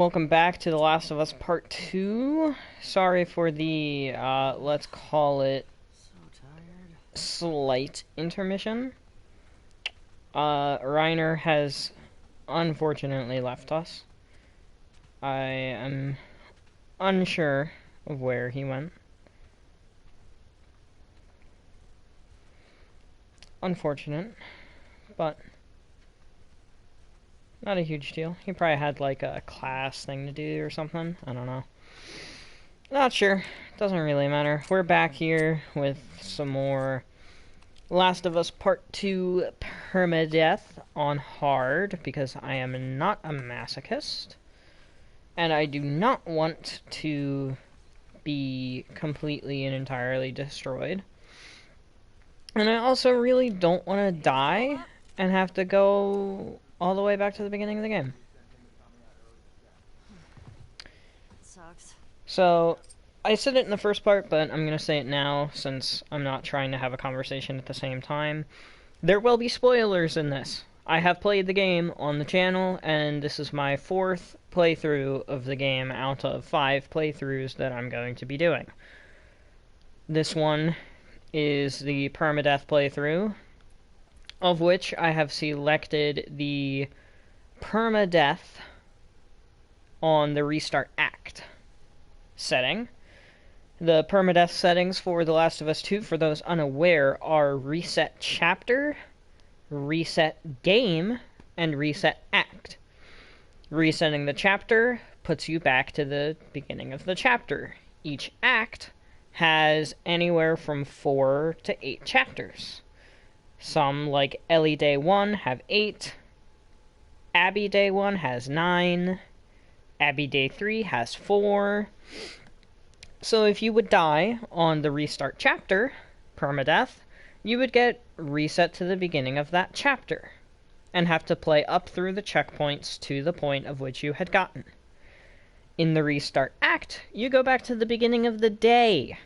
Welcome back to The Last of Us Part 2. Sorry for the, let's call it, slight intermission. Reiner has unfortunately left us. I am unsure of where he went. Unfortunate, but not a huge deal. He probably had like a class thing to do or something. I don't know. Not sure. Doesn't really matter. We're back here with some more Last of Us Part 2 permadeath on hard because I am not a masochist. And I do not want to be completely and entirely destroyed. And I also really don't want to die and have to go all the way back to the beginning of the game. Sucks. So, I said it in the first part, but I'm going to say it now since I'm not trying to have a conversation at the same time. There will be spoilers in this. I have played the game on the channel, and this is my 4th playthrough of the game out of 5 playthroughs that I'm going to be doing. This one is the permadeath playthrough, of which I have selected the permadeath on the Restart Act setting. The permadeath settings for The Last of Us 2, for those unaware, are Reset Chapter, Reset Game, and Reset Act. Resetting the chapter puts you back to the beginning of the chapter. Each act has anywhere from 4 to 8 chapters. Some, like Ellie Day 1, have 8. Abby Day 1 has 9. Abby Day 3 has 4. So if you would die on the restart chapter, permadeath, you would get reset to the beginning of that chapter, and have to play up through the checkpoints to the point of which you had gotten. In the restart act, you go back to the beginning of the day.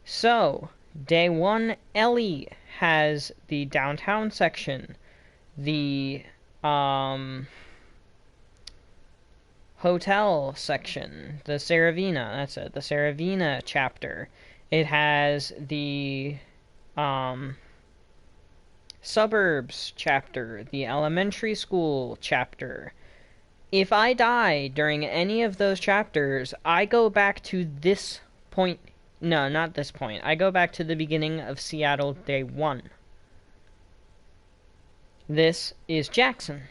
So, Day 1, Ellie has the downtown section, the hotel section, the Saravina, that's it, the Saravina chapter. It has the suburbs chapter, the elementary school chapter. If I die during any of those chapters, I go back to this point. No, not this point. I go back to the beginning of Seattle Day 1. This is Jackson.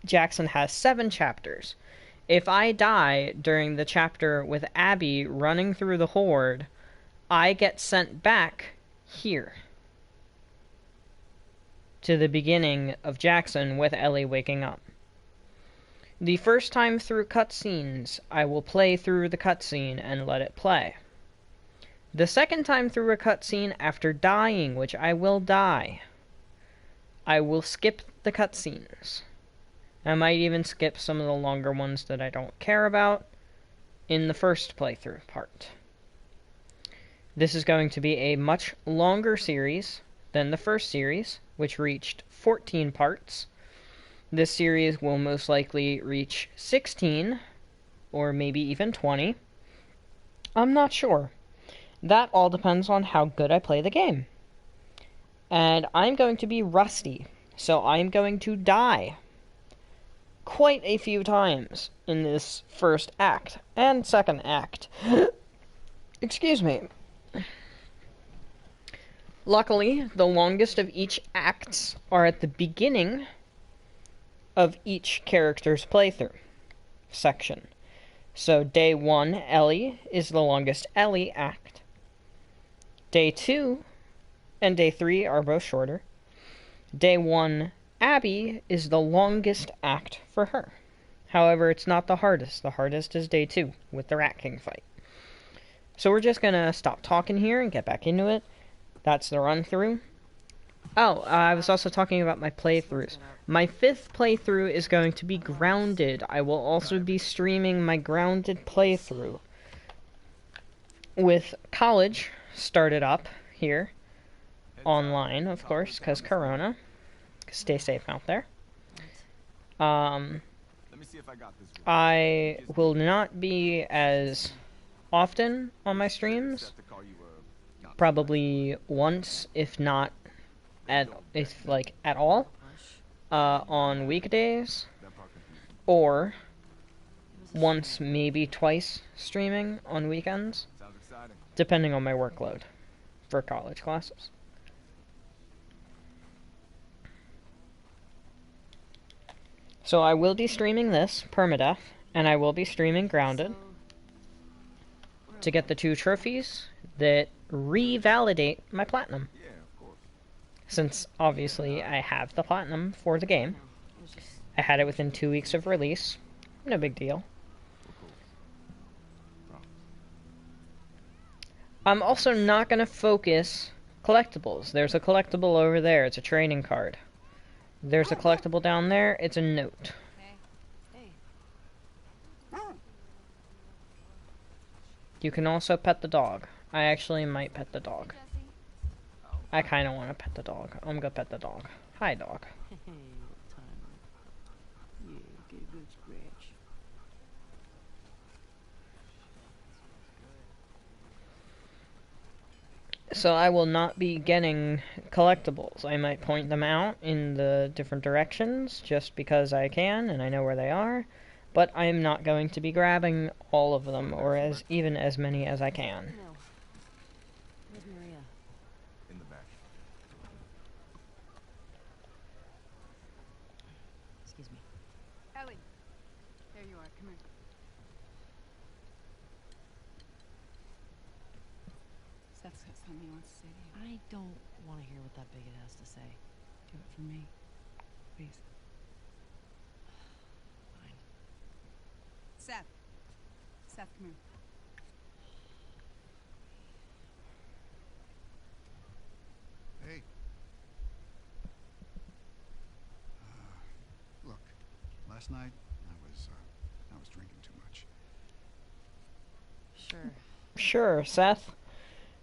Jackson has 7 chapters. If I die during the chapter with Abby running through the horde, I get sent back here to the beginning of Jackson with Ellie waking up. The first time through cutscenes, I will play through the cutscene and let it play. The second time through a cutscene after dying, which I will die, I will skip the cutscenes. I might even skip some of the longer ones that I don't care about in the first playthrough part. This is going to be a much longer series than the first series, which reached 14 parts. This series will most likely reach 16, or maybe even 20. I'm not sure. That all depends on how good I play the game. And I'm going to be rusty, so I'm going to die quite a few times in this first act and second act. Excuse me. Luckily, the longest of each acts are at the beginning of each character's playthrough section. So Day 1, Ellie, is the longest Ellie act. Day 2 and Day 3 are both shorter. Day 1, Abby, is the longest act for her. However, it's not the hardest. The hardest is Day 2, with the Rat King fight. So we're just gonna stop talking here and get back into it. That's the run-through. Oh, I was also talking about my playthroughs. My 5th playthrough is going to be Grounded. I will also be streaming my Grounded playthrough with college started up here. Online, of course, because Corona. Stay safe out there. me see if I got this right. I will not be as often on my streams. Set to call you, not Probably once, if not at all, on weekdays, that part confused me. or once, maybe twice, streaming on weekends, Sounds exciting. depending on my workload for college classes. So I will be streaming this, Permadeath, and I will be streaming Grounded to get the 2 trophies that revalidate my platinum. Yeah, of course. Since, obviously, I have the platinum for the game. I had it within 2 weeks of release. No big deal. Cool. Promise. I'm also not going to focus collectibles. There's a collectible over there. It's a trading card. There's a collectible down there. It's a note. Hey. You can also pet the dog. I actually might pet the dog. I kind of want to pet the dog. I'm going to pet the dog. Hi, dog. Hey, old timer. Yeah, get a good scratch. So I will not be getting collectibles. I might point them out in the different directions just because I can and I know where they are, but I am not going to be grabbing all of them or even as many as I can. No. Where's Maria? In the back. Excuse me. Ellie, there you are. Come here. Seth's got something he wants to say to you. I don't want to hear what that bigot has to say. Do it for me, please. Fine. Seth. Seth, come here. Hey. Look, last night I was drinking too much. Sure. Sure, Seth.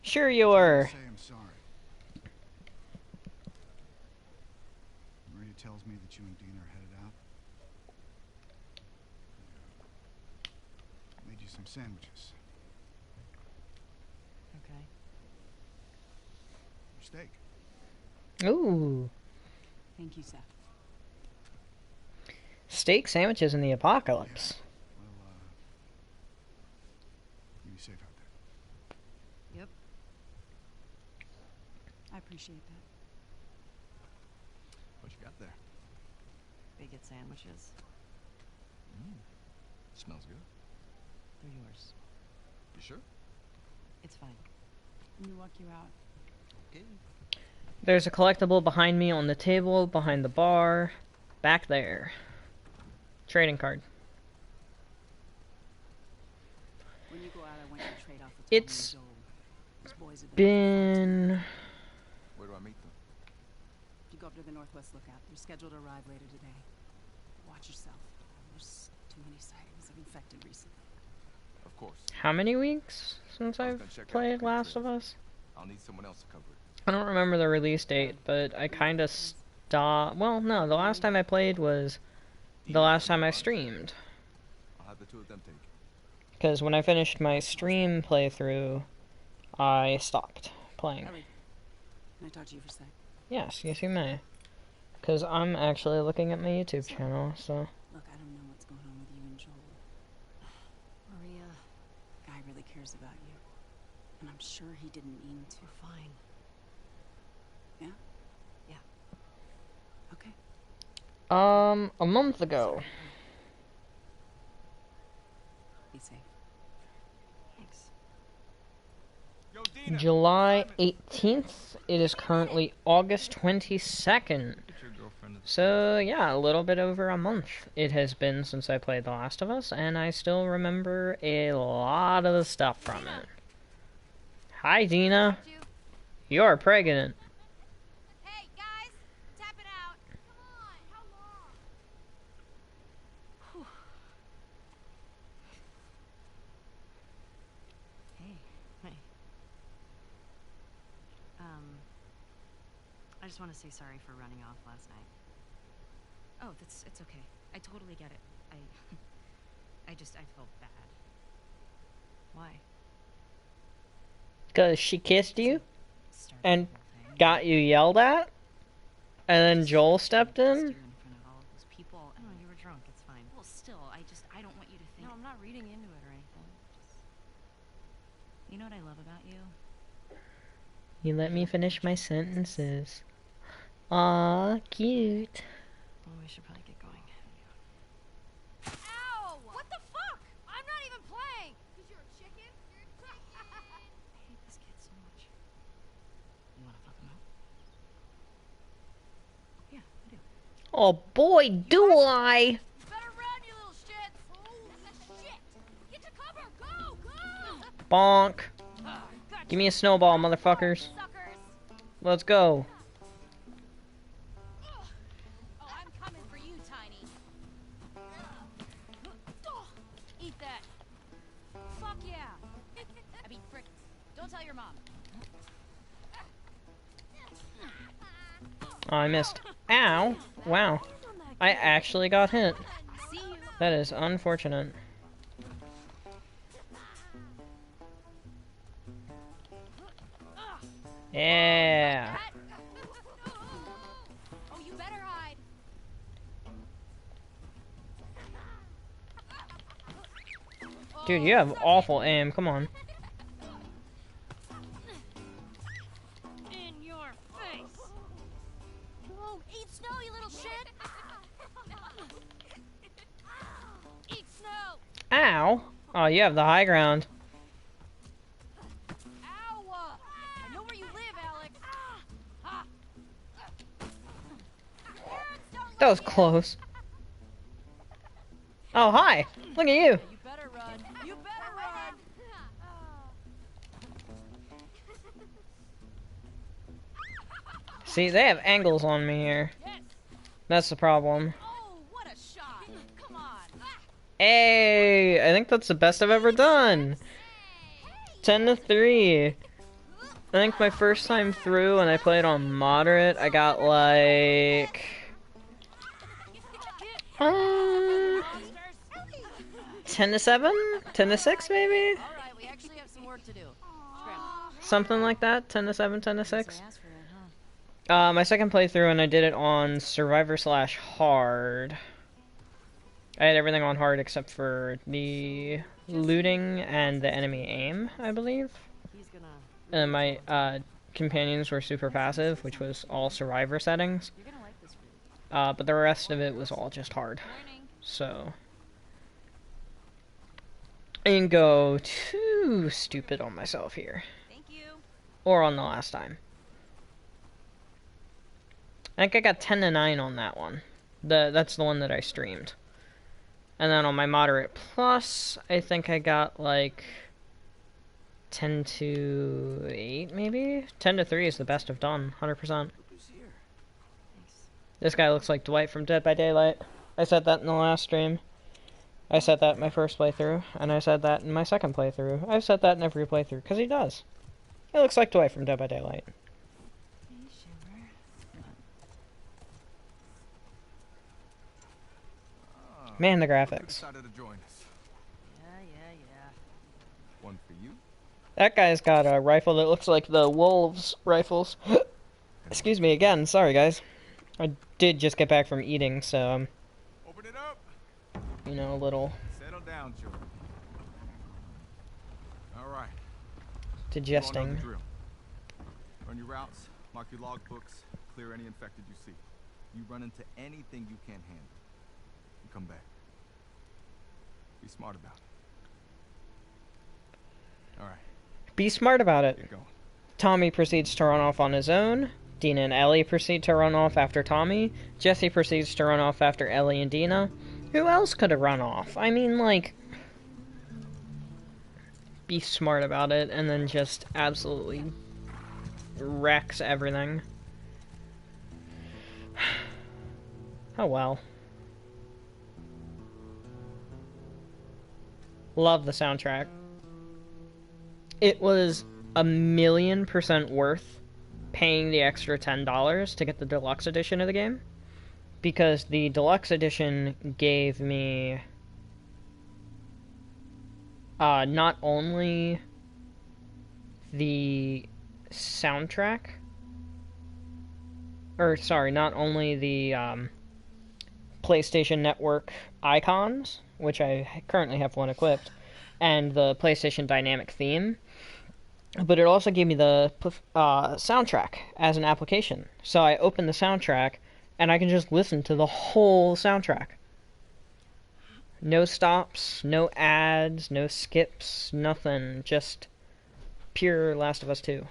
Sure you were. Say I'm sorry. Maria tells me that you and Dean are headed out. I made you some sandwiches. Okay. Your steak. Ooh. Thank you, Seth. Steak sandwiches in the apocalypse. Well, you be safe out there. Yep. I appreciate that. What you got there? Bigot sandwiches. Smells good. They're yours. You sure? It's fine. Let me walk you out. Okay. There's a collectible behind me on the table, behind the bar, back there. Trading card. When you go out, I want you to trade off with It's Tommy and Joel. Those boys have been... Where do I meet them? You go up to the Northwest Lookout. They're scheduled to arrive later today. Watch yourself. There's too many sightings of infected recently. Of course. How many weeks since I was I've gonna check out played the Last of pictures. Us? I'll need someone else to cover it. I don't remember the release date, but I kind of stopped... Well, no, the last time I played was the last time I streamed. I'll have the two of them take it. Because when I finished my stream playthrough, I stopped playing. Ellie, can I talk to you for a sec? Yes, yes you may. Because I'm actually looking at my YouTube channel, so... Look, I don't know what's going on with you and Joel. Maria, Guy really cares about you. And I'm sure he didn't mean to. we're fine. Yeah? Yeah. Okay. A month ago. Be safe. Thanks. Yo, Dina. July 18th. It is currently August 22nd. So, yeah, a little bit over a month it has been since I played The Last of Us, and I still remember a lot of the stuff from it. Hi, Dina. You're pregnant. Hey, guys! Tap it out! Come on! How long? Hey. Hey. I just want to say sorry for running off last night. Oh, it's okay. I totally get it. I felt bad. Why? Because she kissed you Started and the whole thing. got you yelled at, and then Joel stepped Kissed in? you in front of all of those people. No, you were drunk. It's fine. Well, still, I don't want you to think. No, I'm not reading into it or anything. Just, you know what I love about you? You let me finish my sentences. Aw, cute. Well, we should probably get going. Ow! What the fuck? I'm not even playing! Because you're a chicken? You're a chicken! I hate this kid so much. You want to fuck him up? Yeah, I do. Oh boy, do I! You better run, you little shits! Oh, shit! Get to cover! Go! Go! Bonk. Gotcha. Give me a snowball, motherfuckers. Suckers! Let's go. Oh, I'm coming for you, Tiny. Eat that. Fuck yeah. I mean, frick. Don't tell your mom. Oh, I missed. Ow. Wow. I actually got hit. See you. That is unfortunate. Yeah. Oh, you better hide. Dude, you have awful aim. Come on. In your face. Oh, eat snow, you little shit. Eat snow. Ow. Oh, you have the high ground. Ow. I know where you live, Alex. Ah. That was close. Oh, hi. Look at you. You better run. You better run. See, they have angles on me here. Yes. That's the problem. Oh, what a shot. Come on. Hey, I think that's the best I've ever done. 10-3. I think my first time through when I played on moderate, I got like 10-7, 10-6 maybe, All right, we actually have some work to do. Scram. something like that. 10-7, 10-6. I asked for it, huh? My second playthrough, and I did it on Survivor/Hard. I had everything on hard except for the looting and the enemy aim, I believe. He's gonna. And my companions were super passive, which was all Survivor settings. You're gonna like this really. But the rest of it was all just hard. Morning. So I didn't go too stupid on myself here, Thank you. or on the last time. I think I got 10-9 on that one. That's the one that I streamed. And then on my moderate plus, I think I got like 10-8 maybe? 10-3 is the best I've done, 100%. Thanks. This guy looks like Dwight from Dead by Daylight. I said that in the last stream. I said that in my first playthrough, and I said that in my second playthrough. I've said that in every playthrough, because he does. He looks like Dwight from Dead by Daylight. Hey, Shiver. Man, the Look who graphics. decided to join us. Yeah. One for you. That guy's got a rifle that looks like the Wolves rifles. Excuse me again, sorry guys. I did just get back from eating, so, Open it up. you know, a little Settle down, Joe. All right. You all know digesting. the drill. Run your routes, mark your logbooks, clear any infected you see. You run into anything you can't handle. You come back. Be smart about it. All right, Be smart about it. get going. Tommy proceeds to run off on his own. Dina and Ellie proceed to run off after Tommy. Jesse proceeds to run off after Ellie and Dina. Who else could have run off? I mean, like, be smart about it and then just absolutely wrecks everything. Oh well. Love the soundtrack. It was 1,000,000% worth paying the extra $10 to get the deluxe edition of the game. because the deluxe edition gave me not only the soundtrack, or sorry, not only the PlayStation Network icons, which I currently have one equipped, and the PlayStation Dynamic theme, but it also gave me the soundtrack as an application. So I open the soundtrack, and I can just listen to the whole soundtrack. No stops, no ads, no skips, nothing. Just pure Last of Us 2.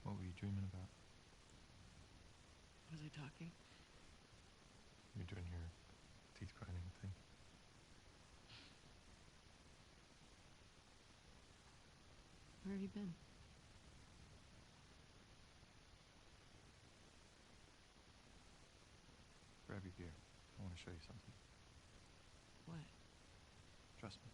What were you dreaming about? Was I talking? You're doing your teeth grinding thing. Where have you been? Grab your gear. I want to show you something. What? Trust me.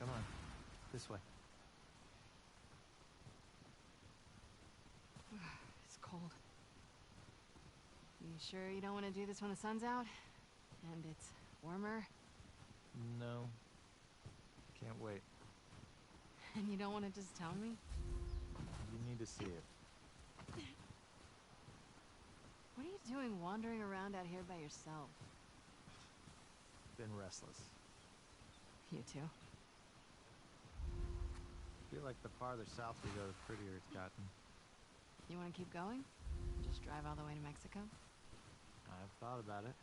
Come on. This way. It's cold. You sure you don't want to do this when the sun's out? And it's warmer? No. Can't wait. And you don't want to just tell me? You need to see it. What are you doing wandering around out here by yourself? Been restless. You too? Feel like the farther south we go, the prettier it's gotten. You want to keep going? Just drive all the way to Mexico? I've thought about it.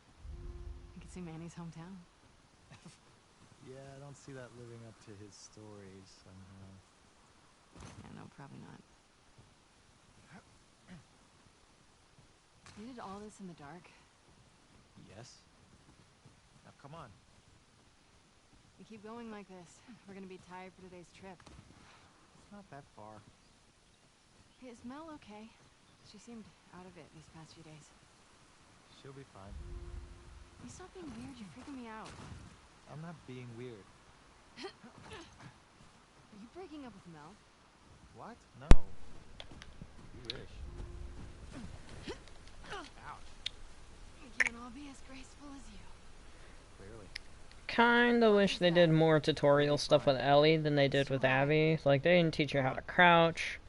You can see Manny's hometown. Yeah, I don't see that living up to his stories somehow. Yeah, no, probably not. You did all this in the dark? Yes. Now come on. We keep going like this, we're gonna be tired for today's trip. It's not that far. Hey, is Mel okay? She seemed out of it these past few days. She'll be fine. You stop being weird, you're freaking me out. I'm not being weird. Are you breaking up with Mel? What? No. You wish. Ouch. We can't all be as graceful as you. Clearly. Kinda wish they did more tutorial stuff with Ellie than they did with Abby. Like, they didn't teach her how to crouch,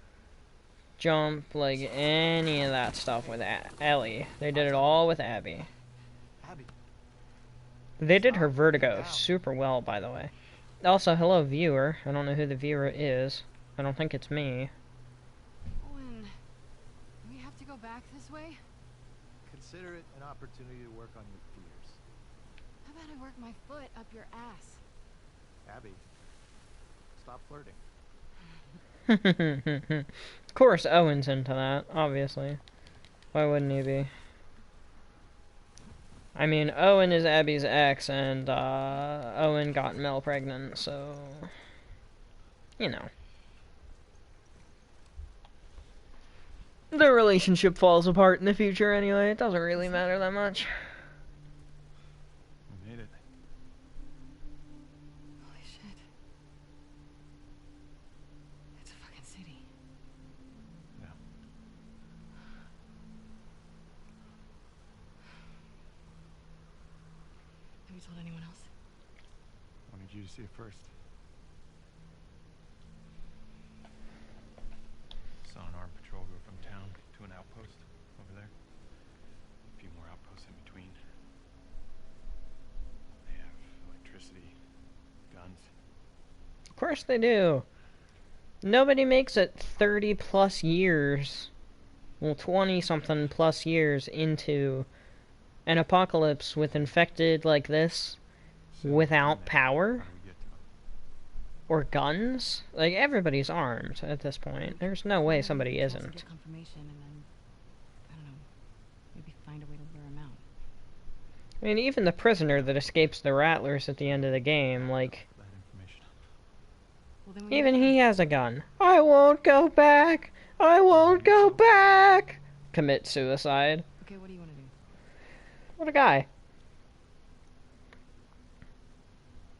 jump, like, any of that stuff with Ellie. They did it all with Abby. Abby. They did her vertigo super well, by the way. Also, hello, viewer. I don't know who the viewer is. I don't think it's me. Owen, do we have to go back this way? Consider it an opportunity to work on your fears. How about I work my foot up your ass? Abby, stop flirting. Of course, Owen's into that, obviously. Why wouldn't he be? I mean, Owen is Abby's ex, and Owen got Mel pregnant, so... You know. Their relationship falls apart in the future anyway. It doesn't really matter that much. We made it. Holy shit. It's a fucking city. Yeah. Have you told anyone else? Wanted you to see it first. Saw an armed patrol go from town to an outpost over there. A few more outposts in between. They have electricity, guns. Of course they do. Nobody makes it 30 plus years, well, 20 something plus years into an apocalypse with infected like this without power How do we get to him? or guns. Like, everybody's armed at this point. There's no way somebody We can also isn't. Get confirmation and then, I don't know, maybe find a way to lure him out. I mean, even the prisoner that escapes the Rattlers at the end of the game, like, That information. Well, then we even need he has a gun. I won't go back! I won't go back! Commit suicide. Okay, what do you want to do? What a guy.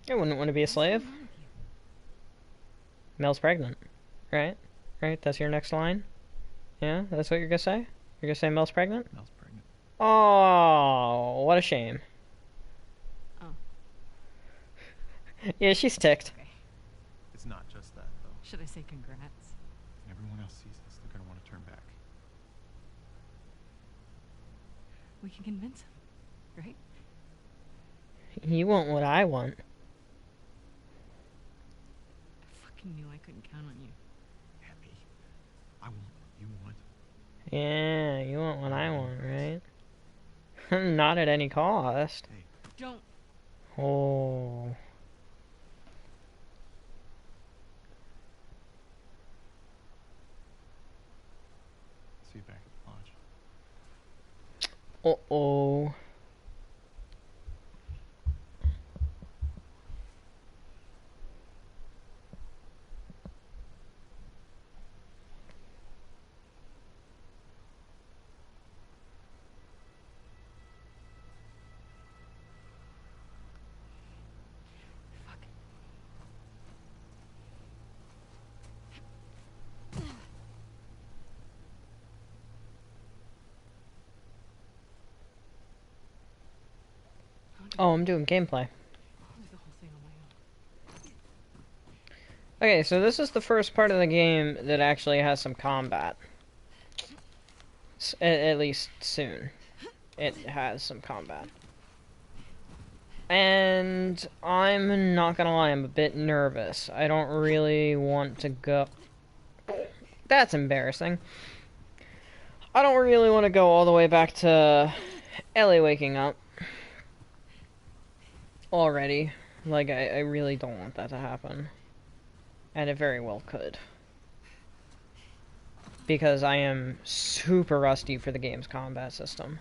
I wouldn't want to be a slave. What's going on with you? Mel's pregnant. Right? Right? That's your next line? Yeah? That's what you're gonna say? You're gonna say Mel's pregnant? Mel's pregnant. Oh, what a shame. Oh. Yeah, she's ticked. Okay. It's not just that, though. Should I say congrats? When everyone else sees this, they're gonna want to turn back. We can convince him, right? You want what I want. I fucking knew I couldn't count on you. Abby, I want what you want. Yeah, you want what I want, right? Not at any cost. Hey, Don't. Oh. see you back at the lodge. Uh-oh. Fuck. Oh, I'm doing gameplay. I'll do the whole thing on my own. Okay, so this is the first part of the game that actually has some combat. At least soon. It has some combat. And I'm not gonna lie, I'm a bit nervous. I don't really want to go... That's embarrassing. I don't really want to go all the way back to Ellie waking up. Already. Like, I really don't want that to happen. And it very well could. Because I am super rusty for the game's combat system.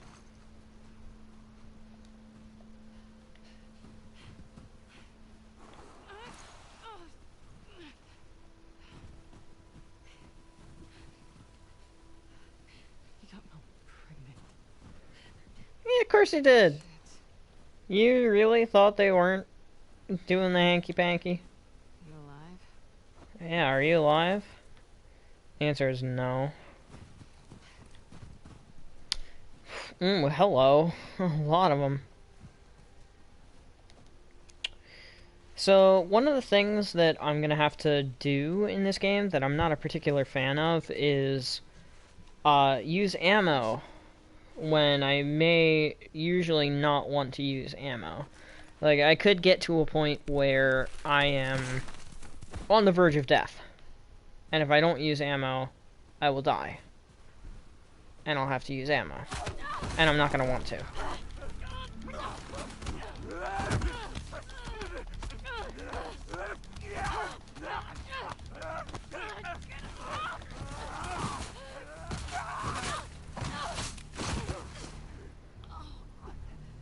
You got Mel pregnant. Yeah, of course he did. You really thought they weren't doing the hanky-panky? You alive? Yeah, are you alive? The answer is no. Well, hello. A lot of them. So, one of the things that I'm gonna have to do in this game that I'm not a particular fan of is use ammo when I may usually not want to use ammo. Like, I could get to a point where I am on the verge of death. And if I don't use ammo, I will die. And I'll have to use ammo. And I'm not going to want to.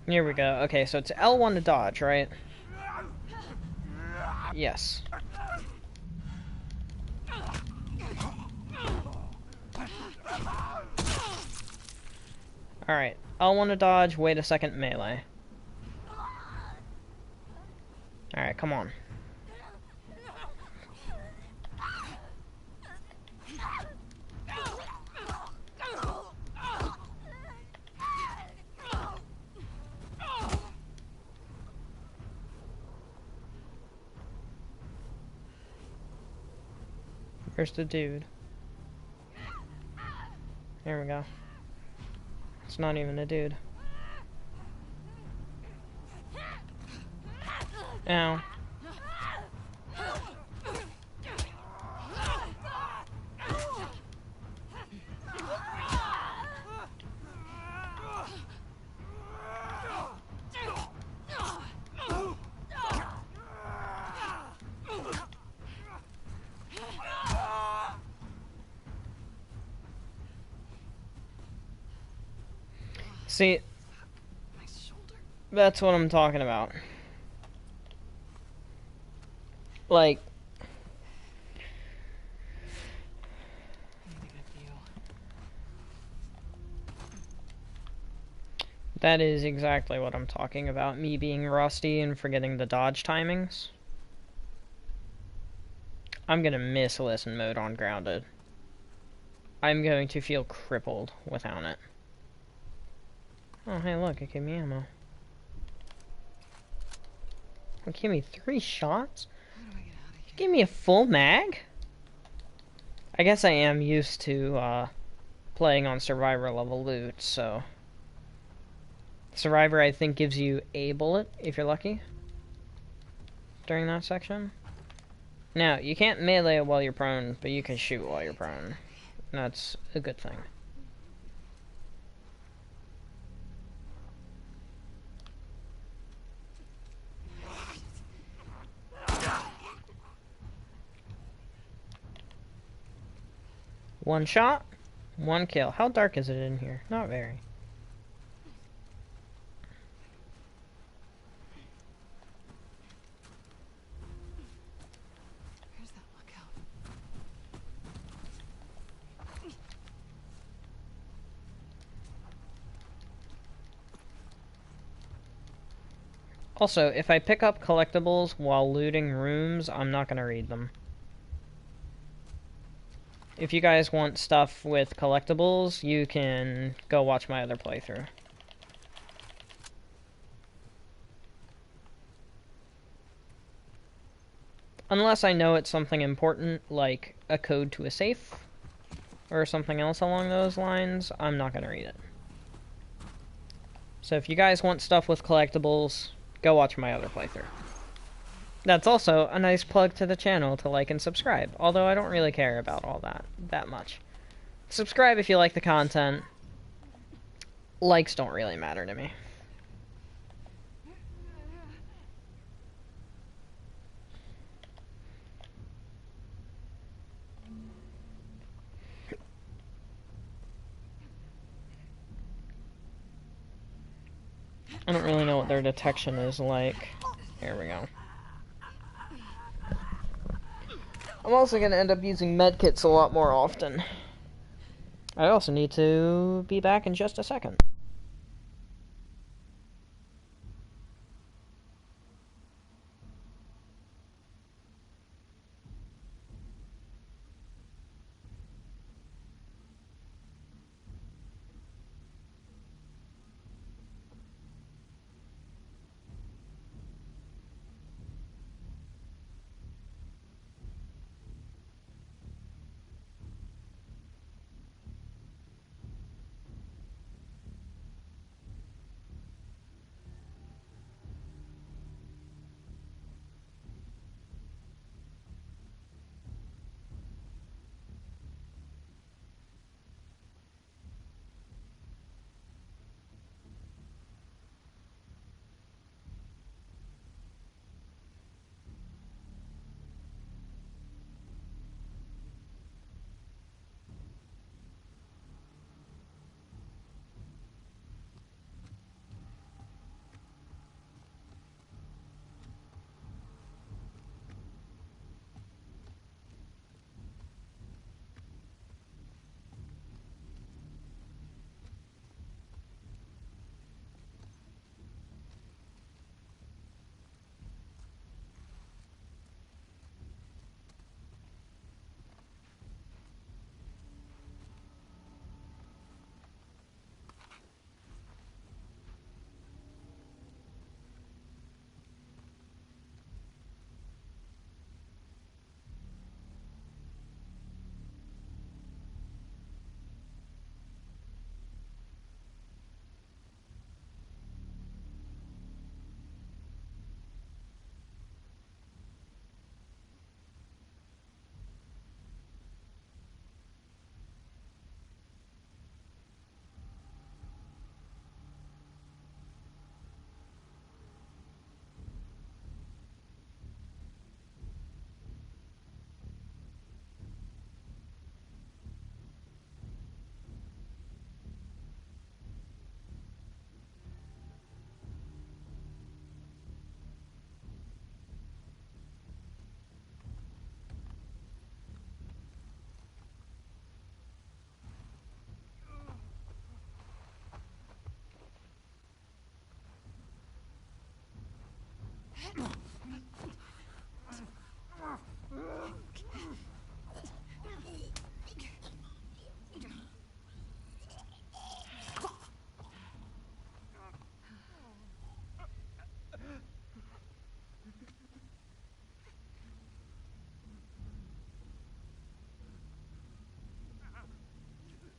Here we go. Okay, so it's L1 to dodge, right? Yes. Alright, L1 to dodge, wait a second, melee. Alright, come on. Where's the dude? There we go. It's not even a dude. Ow. See, My shoulder. that's what I'm talking about. Like, Anything I feel. that is exactly what I'm talking about. Me being rusty and forgetting the dodge timings. I'm gonna miss listen mode on Grounded. I'm going to feel crippled without it. Oh, hey, look, it gave me ammo. It gave me 3 shots? How do I get out of It here? gave me a full mag? I guess I am used to, playing on Survivor level loot, so... Survivor, I think, gives you a bullet, if you're lucky, during that section. Now, you can't melee it while you're prone, but you can shoot while you're prone. That's a good thing. One shot, 1 kill. How dark is it in here? Not very. Where's that lookout? Also, if I pick up collectibles while looting rooms, I'm not gonna read them. If you guys want stuff with collectibles, you can go watch my other playthrough. Unless I know it's something important, like a code to a safe, or something else along those lines, I'm not gonna read it. So if you guys want stuff with collectibles, go watch my other playthrough. That's also a nice plug to the channel to like and subscribe, although I don't really care about all that much. Subscribe if you like the content. Likes don't really matter to me. I don't really know what their detection is like. Here we go. I'm also going to end up using medkits a lot more often. I also need to be back in just a second. That's how you do it.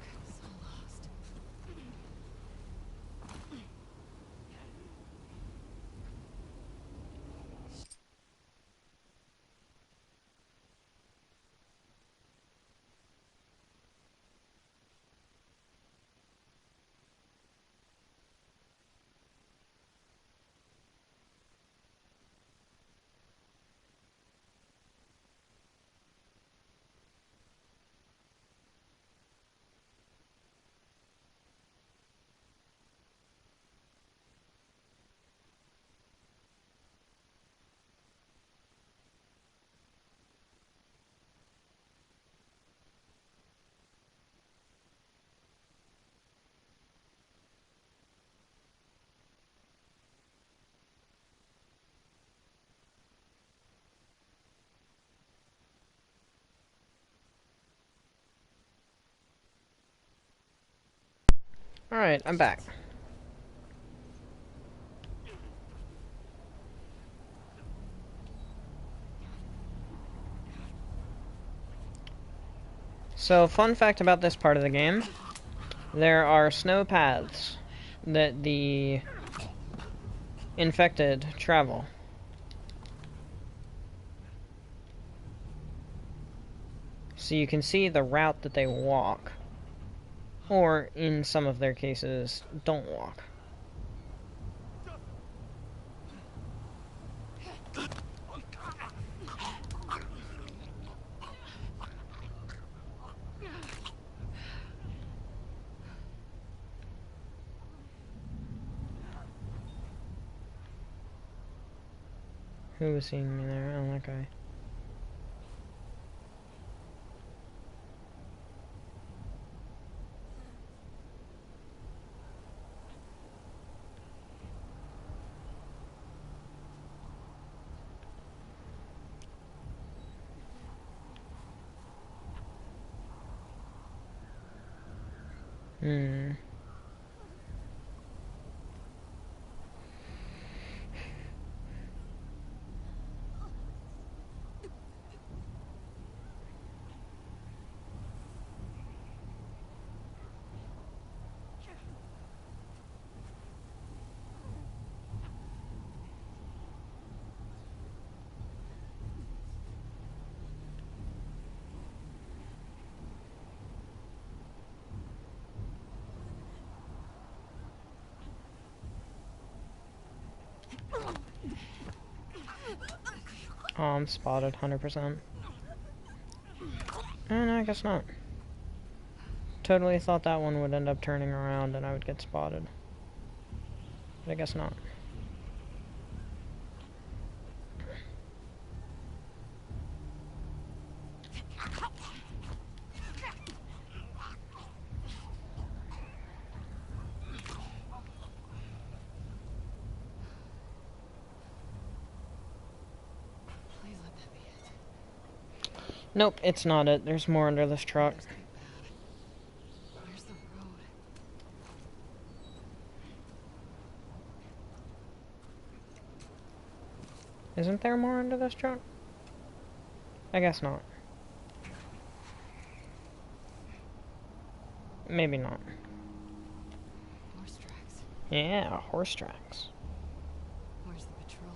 I'm so lost. Alright, I'm back. So, fun fact about this part of the game. There are snow paths that the infected travel. So you can see the route that they walk. Or, in some of their cases, don't walk. Who was seeing me there? Oh, that guy. Hmm. Oh, I'm spotted 100%. And I guess not. Totally thought that one would end up turning around and I would get spotted. But I guess not. Please let that be it. Nope, it's not it. There's more under this truck. Where's the road? Isn't there more under this truck? I guess not. Maybe not. Horse tracks. Yeah, horse tracks. Where's the patrol?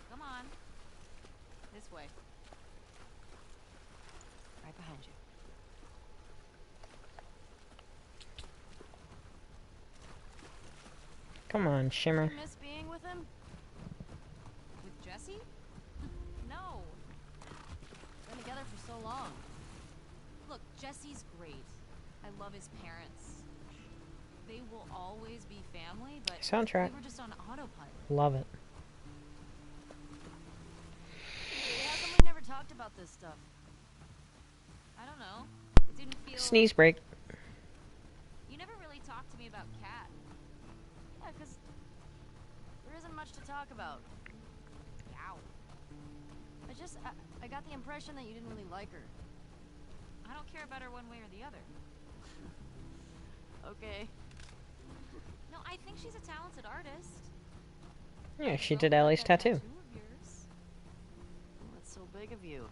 Come on. This way. Right behind you. Come on, Shimmer. You miss being with him? With Jesse? No. Been together for so long. Look, Jesse's great. I love his parents. They will always be family, but Soundtrack. we were just on autopilot. Love it. How come we never talked about this stuff? I don't know. It didn't feel... Sneeze break. You never really talked to me about Kat. Yeah, because there isn't much to talk about. Ow. I got the impression that you didn't really like her. I don't care about her one way or the other. Okay. No, I think she's a talented artist. Yeah, she Don't did Ellie's like that tattoo. of yours. What's so big of you?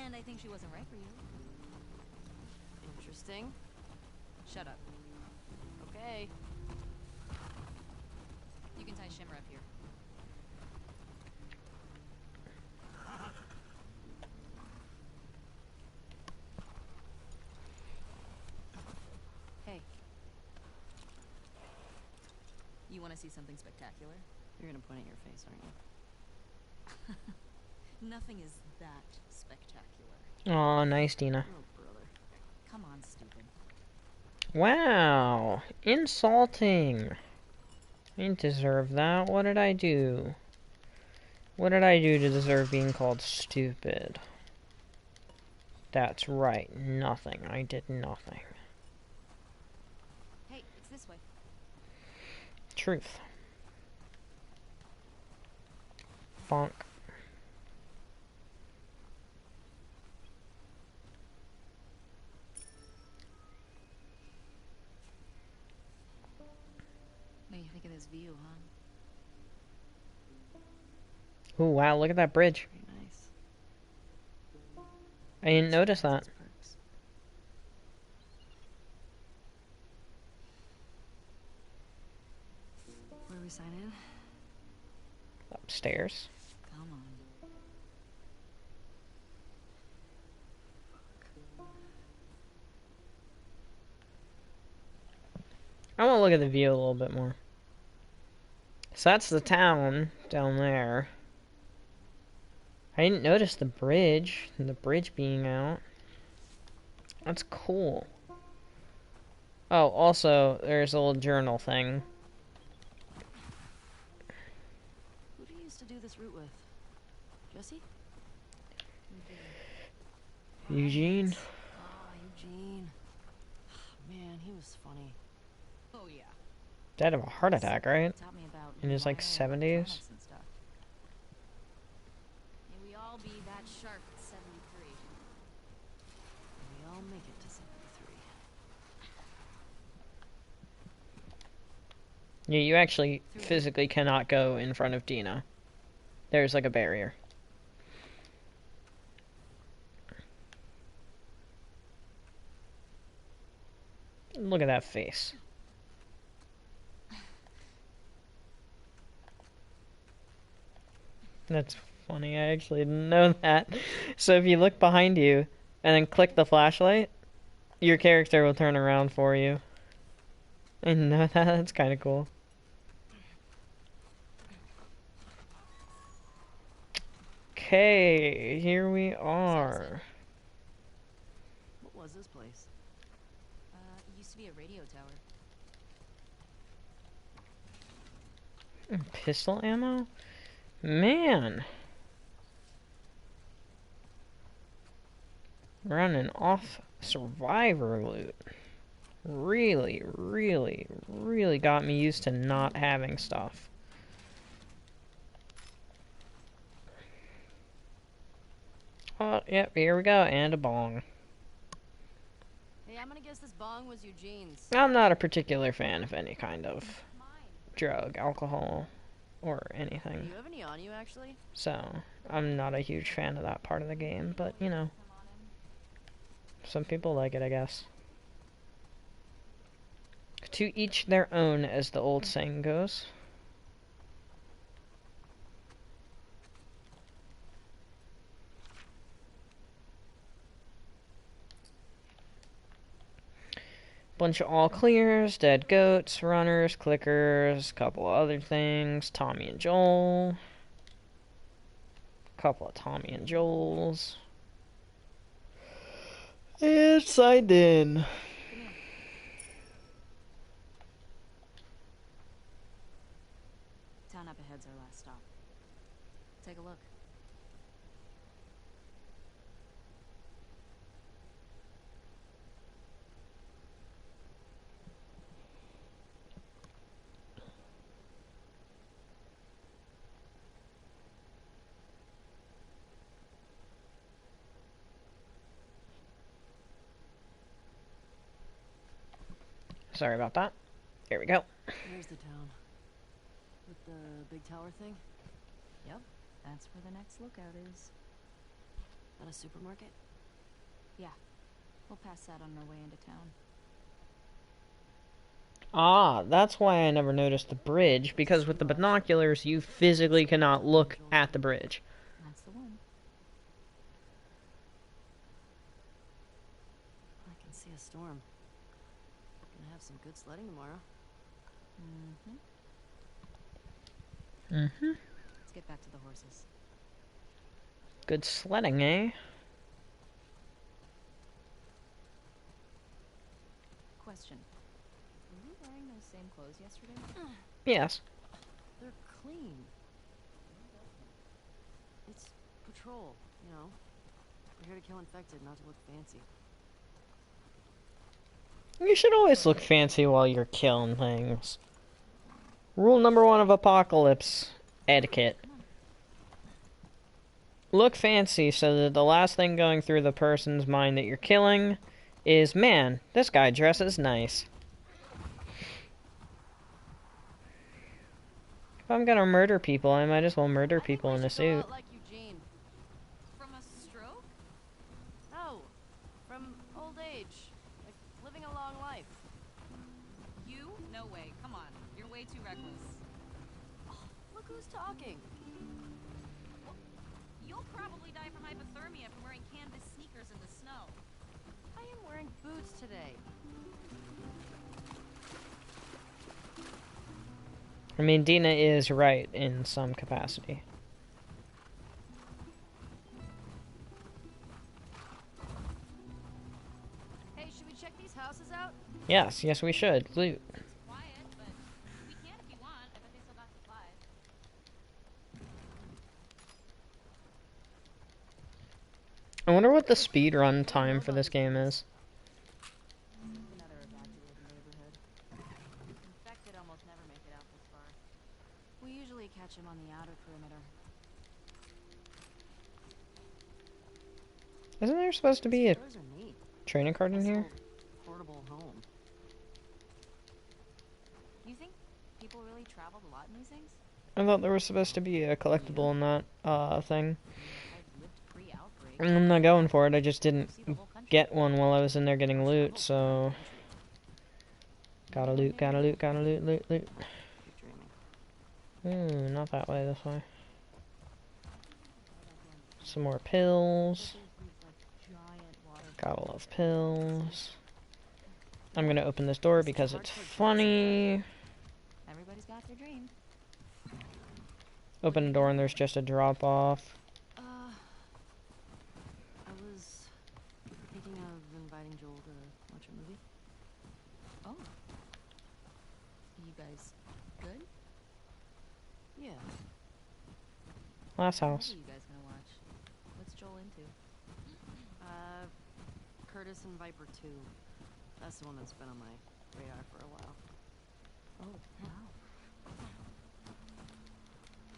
And I think she wasn't right for you. Interesting. Shut up. Okay. You can tie Shimmer up here. Hey. You want to see something spectacular? You're gonna point at your face, aren't you? Nothing is that spectacular. Aw, nice, Dina. Oh, brother. Come on, stupid. Wow. Insulting. I didn't deserve that. What did I do? What did I do to deserve being called stupid? That's right. Nothing. I did nothing. Hey, it's this way. Truth. Bonk. What do you think of this view, huh? Ooh, wow, look at that bridge. Pretty nice. I didn't notice that. Its perks. Where do we sign in? Upstairs. Come on. I want to look at the view a little bit more. So that's the town down there. I didn't notice the bridge being out. That's cool. Oh, also, there's a little journal thing. Who do you used to do this route with? Jesse? Eugene? Ah, Eugene. Man, he was funny. Oh, yeah. Died of a heart attack, right? Taught me about In his, like, wiring 70s? electronics and stuff. May we all be that sharp at 73. We all make it to 73. Yeah, you actually physically cannot go in front of Dina. There's, like, a barrier. Look at that face. That's funny, I actually didn't know that. So if you look behind you and then click the flashlight, your character will turn around for you. I know that, that's kind of cool. Okay, here we are. What was this place? It used to be a radio tower. Pistol ammo? Man. Running off survivor loot. Really, really, really got me used to not having stuff. Oh, yep, here we go, and a bong. Hey, I'm gonna guess this bong was Eugene's. I'm not a particular fan of any kind of drug, alcohol, or Do anything. you have any on you, actually? So, I'm not a huge fan of that part of the game, but, you know, some people like it, I guess. To each their own, as the old saying goes. Bunch of all clears, dead goats, runners, clickers, couple other things, Tommy and Joel. Couple of Tommy and Joels. And signed in. Town up ahead's our last stop. Take a look. Sorry about that. Here we go. Here's the town. With the big tower thing? Yep, that's where the next lookout is. At a supermarket? Yeah, we'll pass that on our way into town. Ah, that's why I never noticed the bridge, because with the binoculars, you physically cannot look at the bridge. That's the one. I can see a storm. Gonna have some good sledding tomorrow. Mm-hmm. Let's get back to the horses. Good sledding, eh? Question. Were you wearing those same clothes yesterday? Yes. They're clean. It's patrol, you know. We're here to kill infected, not to look fancy. You should always look fancy while you're killing things. Rule number 1 of Apocalypse etiquette. Look fancy so that the last thing going through the person's mind that you're killing is, man, this guy dresses nice. If I'm gonna murder people, I might as well murder people in a suit. Like Eugene. From a stroke? No, from old age. Like living a long life. You? No way. Come on. You're way too reckless. Look who's talking. You'll probably die from hypothermia from wearing canvas sneakers in the snow. I am wearing boots today. I mean, Dina is right in some capacity. Hey, should we check these houses out? Yes, yes we should. Loot. It's quiet, but we can if you want. I bet they still got supplies. I wonder what the speed run time for this game is. Another evacuated neighborhood. Infected almost never make it out this far. We usually catch them on the outer perimeter. Isn't there supposed to be a Those are neat. training card in Nice here? little portable home. You think people really traveled a lot in these things? I thought there was supposed to be a collectible in that thing. I've lived pre-outbreak. I'm not going for it, I just didn't See the whole country. get one while I was in there getting loot, so... Gotta loot, loot, loot. Keep dreaming. Ooh, not that way, this way. Some more pills. Gotta love pills. I'm gonna open this door because it's funny. Everybody's got their dream. Open the door and there's just a drop off. You guys good? Yeah. Last What house. are you guys gonna watch? What's Joel into? Curtis and Viper 2. That's the one that's been on my radar for a while. Oh, wow.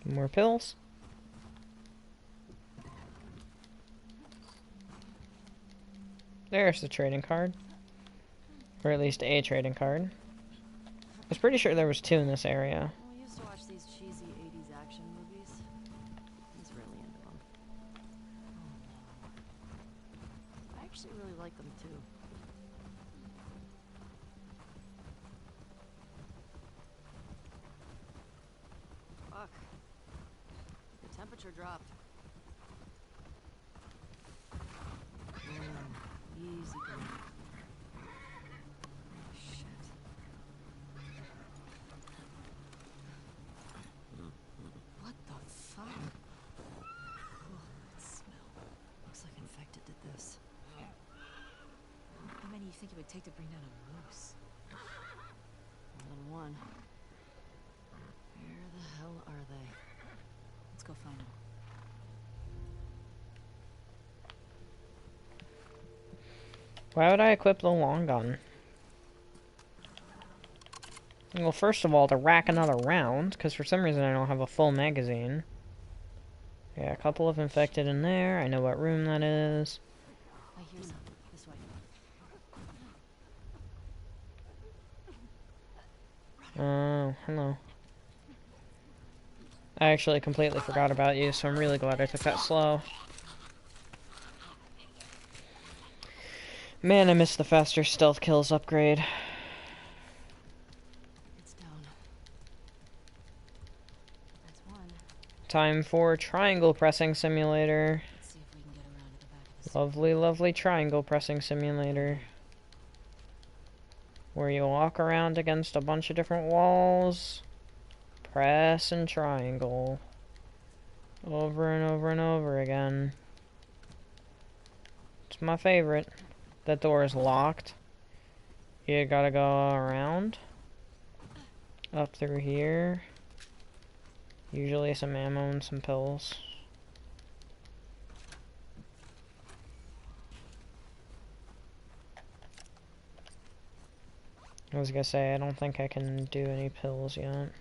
More pills. There's the trading card. Or at least a trading card. I was pretty sure there was 2 in this area. We used to watch these cheesy 80s action movies. I was really into them. I actually really like them too. Fuck. The temperature dropped. Easy going. Shit. What the fuck? Oh, that smell. Looks like infected did this. How many do you think it would take to bring down a moose? More than one. Where the hell are they? Let's go find them. Why would I equip the long gun? Well, first of all, to rack another round, because for some reason I don't have a full magazine. Yeah, a couple of infected in there. I know what room that is. I hear something. This way. Oh, hello. I actually completely forgot about you, so I'm really glad I took that slow. Man, I missed the faster stealth kills upgrade. It's down. That's one. Time for triangle pressing simulator. Let's see if we can get around to the back of this. Lovely, lovely triangle pressing simulator. Where you walk around against a bunch of different walls. Press and triangle. Over and over and over again. It's my favorite. That door is locked. You gotta go around. Up through here. Usually some ammo and some pills. I was gonna say, I don't think I can do any pills yet.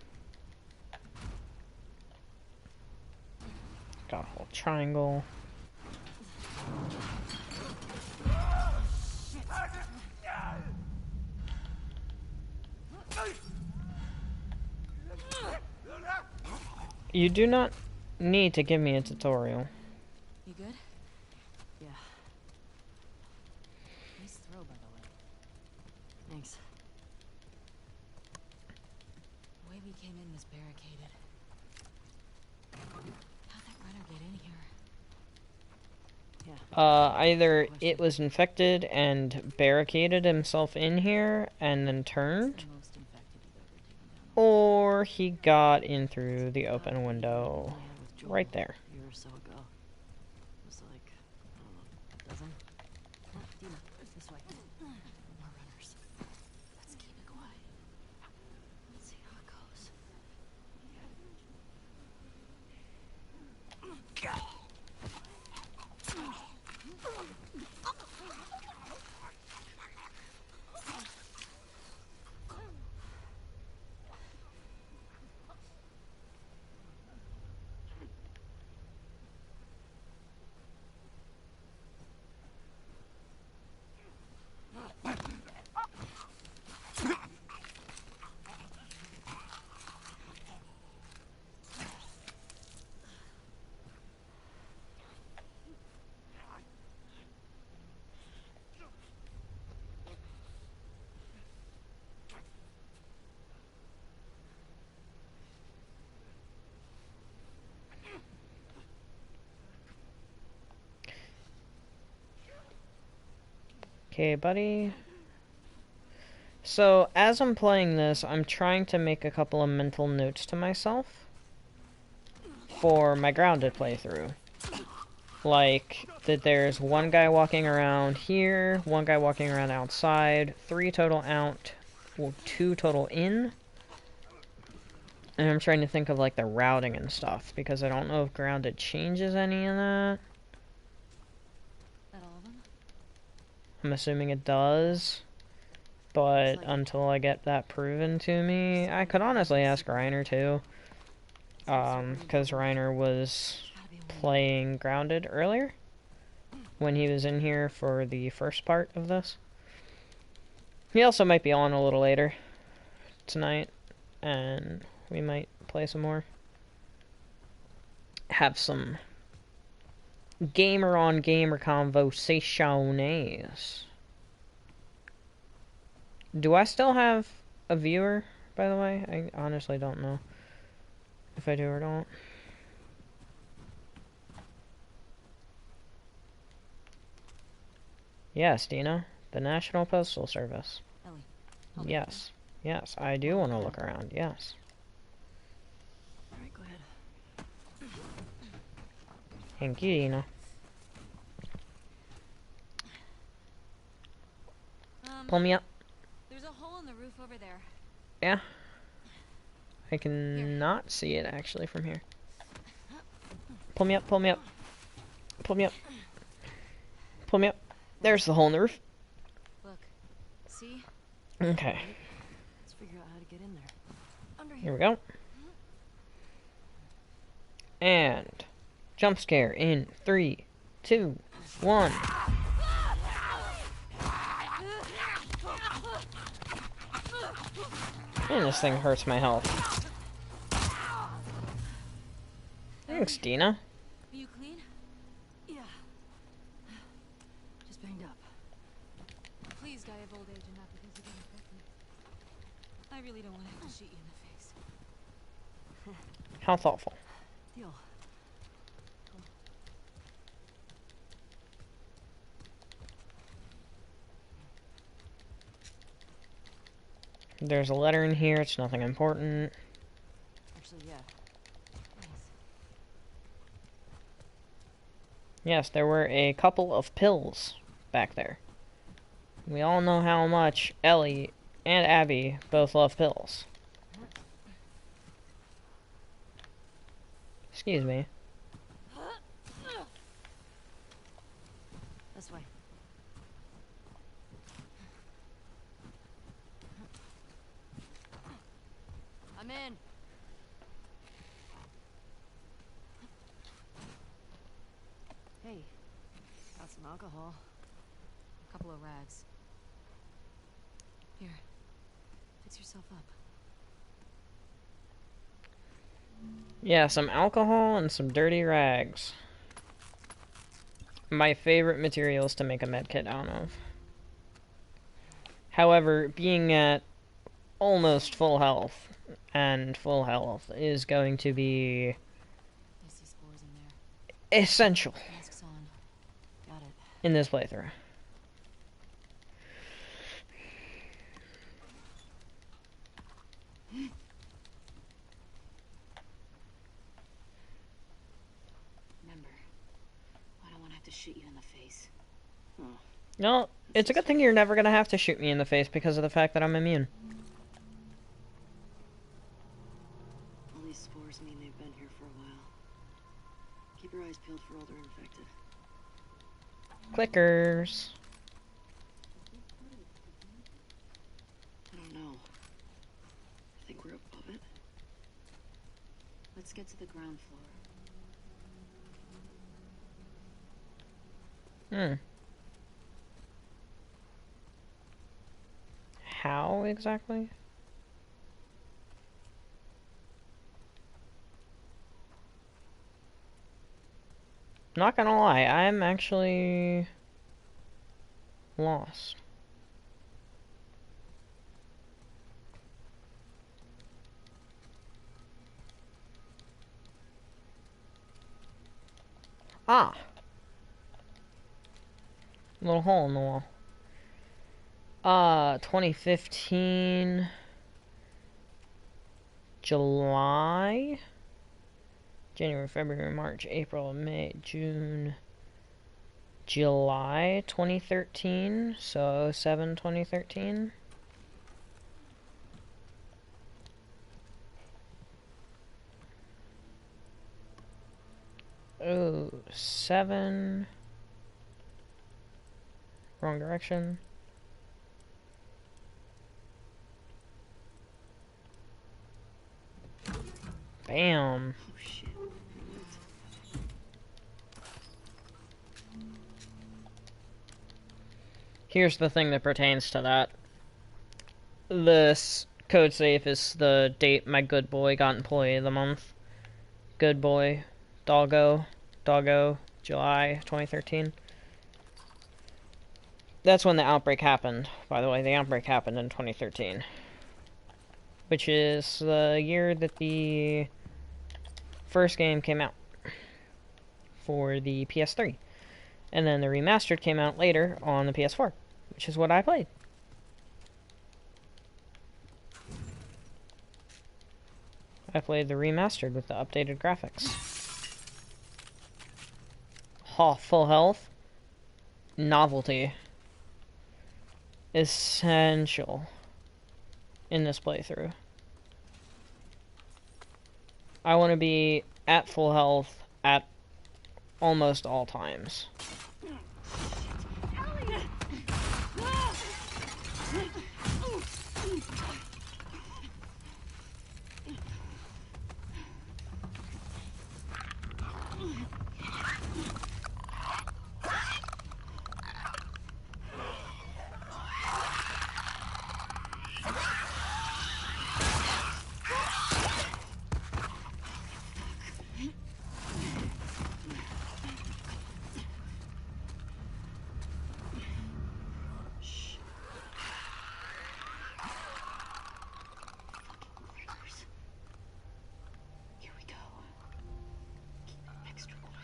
Got a whole triangle. You do not need to give me a tutorial. You good? Yeah. Nice throw, by the way. Thanks. The way we came in was barricaded. How'd that runner get in here? Yeah. Either it was infected and barricaded himself in here and then turned, The most infected you've ever taken down. or he got in through the open window right there. A year or so ago. It was like, I don't know, a dozen? Dina, this way. More runners. Let's keep it quiet. Let's see how it goes. Okay, buddy. So, as I'm playing this, I'm trying to make a couple of mental notes to myself for my grounded playthrough. Like, that there's one guy walking around here, one guy walking around outside, 3 total out, well, 2 total in, And I'm trying to think of like the routing and stuff because I don't know if grounded changes any of that. That all of them? I'm assuming it does. But like- until I get that proven to me, I could honestly ask Reiner too. Because Reiner was Gotta be a way. playing Grounded earlier when he was in here for the first part of this. He also might be on a little later tonight, and we might play some more. Have some gamer on gamer conversations. Do I still have a viewer, by the way? I honestly don't know if I do or don't. Yes, Dina. The National Postal Service. Ellie, help me. Yes. Yes, I do want to look around. Yes. Alright, go ahead. Thank you, Dina. Pull me up. There's a hole in the roof over there. Yeah. I can not see it actually from here. Pull me up, pull me up. Pull me up. Pull me up. There's the hole in the roof. Look. See? Okay. Let's figure out how to get in there. Under Here here. we go. And jump scare in 3, 2, 1. And this thing hurts my health. Thanks, Dina. Are you clean? Yeah. Just banged up. Please die of old age and not because you got infected. I really don't want to have to shoot you in the face. How thoughtful. Deal. There's a letter in here. It's nothing important. Actually, yeah. Nice. Yes, there were a couple of pills back there. We all know how much Ellie and Abby both love pills. Excuse me. This way. I'm in. Hey, got some alcohol. A couple of rags. Here, fix yourself up. Yeah, some alcohol and some dirty rags. My favorite materials to make a medkit out of. However, being at almost full health, and full health is going to be I see spores in there. essential Masks on. Got it. in this playthrough. Remember, I don't want to have to shoot you in the face. No, it's a good thing you're never gonna have to shoot me in the face because of the fact that I'm immune. All these spores mean they've been here for a while. Keep your eyes peeled for older infected. Clickers. I don't know. I think we're above it. Let's get to the ground floor. Hmm. How exactly? Not gonna lie, I'm actually lost. Ah! Little hole in the wall. 2015 July, January, February, March, April, May, June, July 2013, so 07 2013. Oh, 7. Wrong direction. Bam. Oh shit. Here's the thing that pertains to that. This code safe is the date my good boy got employee of the month. Good boy. Doggo, July 2013. That's when the outbreak happened. By the way, the outbreak happened in 2013. Which is the year that the first game came out for the PS3. And then the remastered came out later on the PS4, which is what I played. I played the remastered with the updated graphics. Full health. Novelty. Essential in this playthrough. I want to be at full health at almost all times. Here we go. Keep it extra quiet.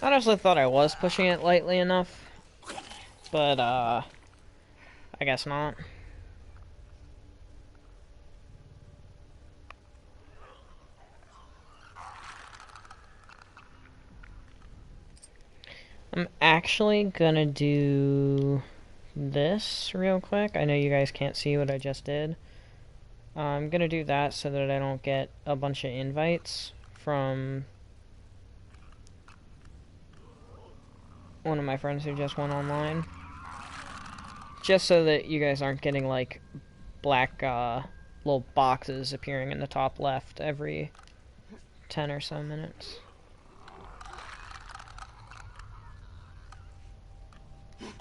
I honestly thought I was pushing it lightly enough, but I guess not. I'm actually gonna do this real quick. I know you guys can't see what I just did. I'm gonna do that so that I don't get a bunch of invites from one of my friends who just went online. Just so that you guys aren't getting, like, black, little boxes appearing in the top left every 10 or so minutes. Those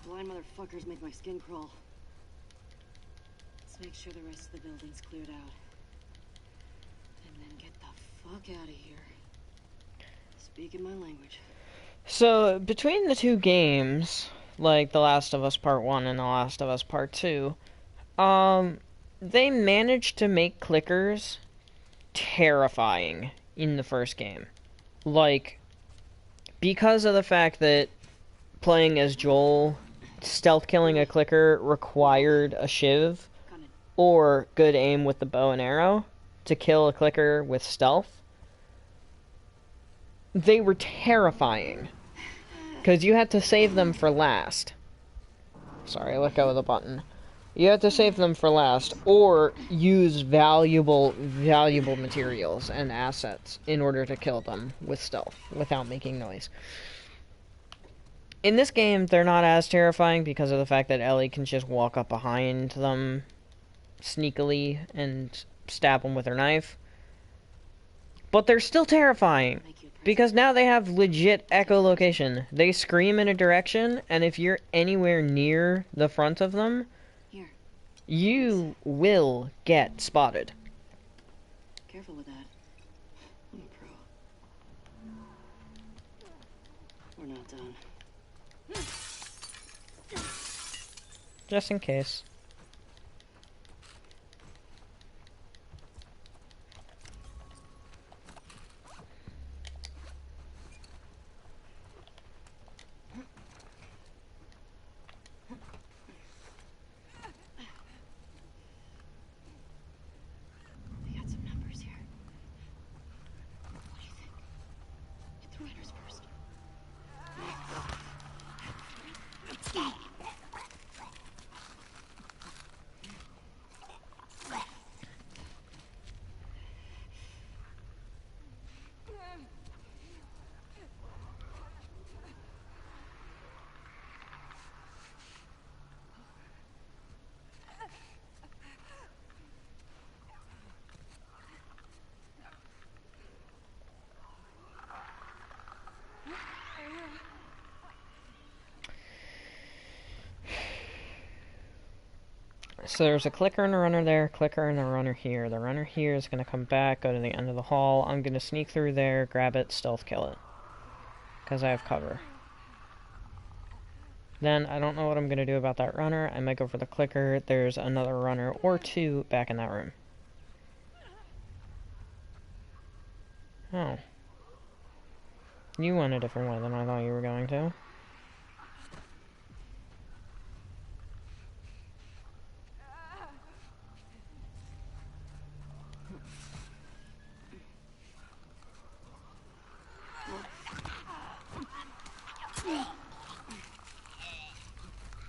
blind motherfuckers make my skin crawl. Let's make sure the rest of the building's cleared out. And then get the fuck out of here. Speaking my language. So, between the two games, like The Last of Us Part 1 and The Last of Us Part 2, they managed to make clickers terrifying in the first game. Like, because of the fact that playing as Joel, stealth killing a clicker required a shiv or good aim with the bow and arrow to kill a clicker with stealth, they were terrifying. Because you had to save them for last. Sorry, I let go of the button. You had to save them for last, or use valuable materials and assets in order to kill them with stealth, without making noise. In this game, they're not as terrifying because of the fact that Ellie can just walk up behind them sneakily and stab them with her knife. But they're still terrifying, because now they have legit echolocation. They scream in a direction, and if you're anywhere near the front of them, you will get spotted. Careful with that. I'm a pro. We're not done. Just in case. So there's a clicker and a runner there, clicker and a runner here. The runner here is going to come back, go to the end of the hall. I'm going to sneak through there, grab it, stealth kill it. Because I have cover. Then, I don't know what I'm going to do about that runner. I might go for the clicker. There's another runner or two back in that room. Oh. You went a different way than I thought you were going to.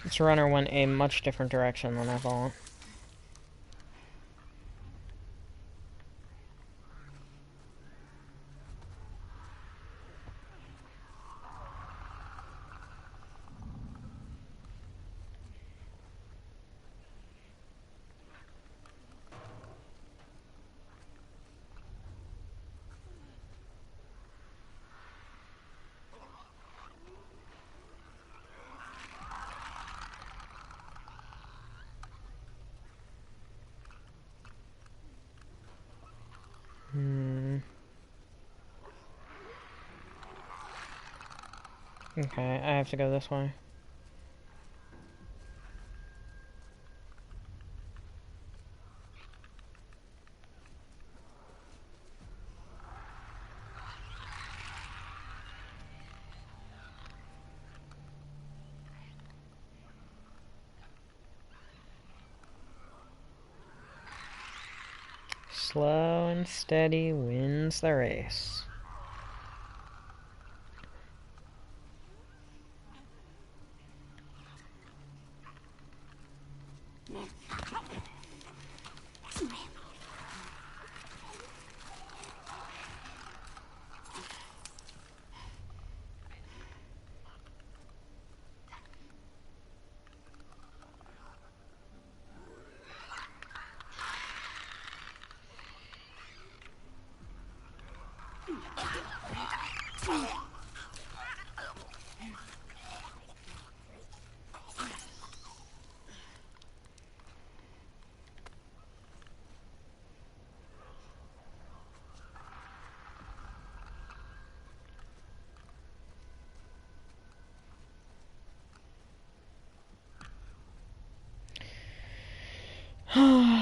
This runner went a much different direction than I thought. Okay, I have to go this way. Slow and steady wins the race.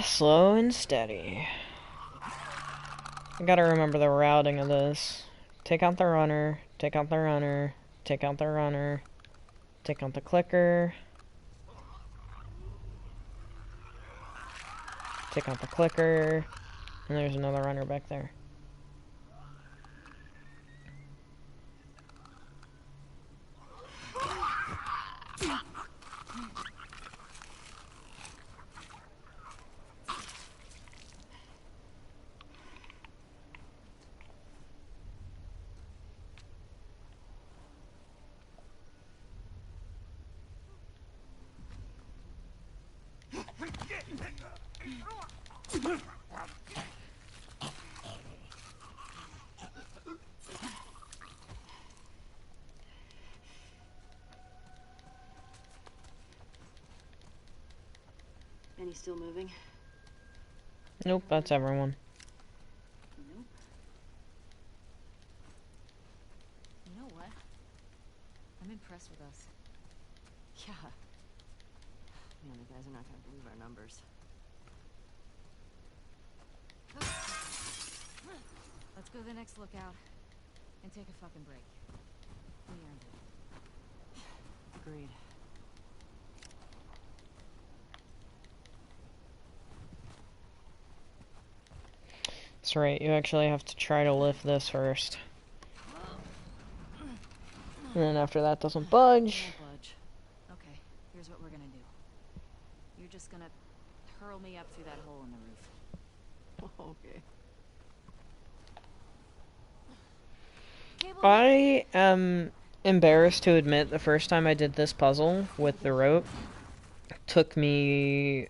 Slow and steady. I gotta remember the routing of this. Take out the runner, take out the runner, take out the runner, take out the clicker, take out the clicker, and there's another runner back there. Any still moving? Nope, that's everyone. Nope. You know what? I'm impressed with us. Yeah. Man, the guys are not gonna believe our numbers. Let's go to the next lookout and take a fucking break. We earned it. Agreed. That's right, you actually have to try to lift this first. And then after that doesn't budge. Won't budge. Okay, here's what we're gonna do. You're just gonna hurl me up through that hole in the roof. Okay. I am embarrassed to admit the first time I did this puzzle with the rope took me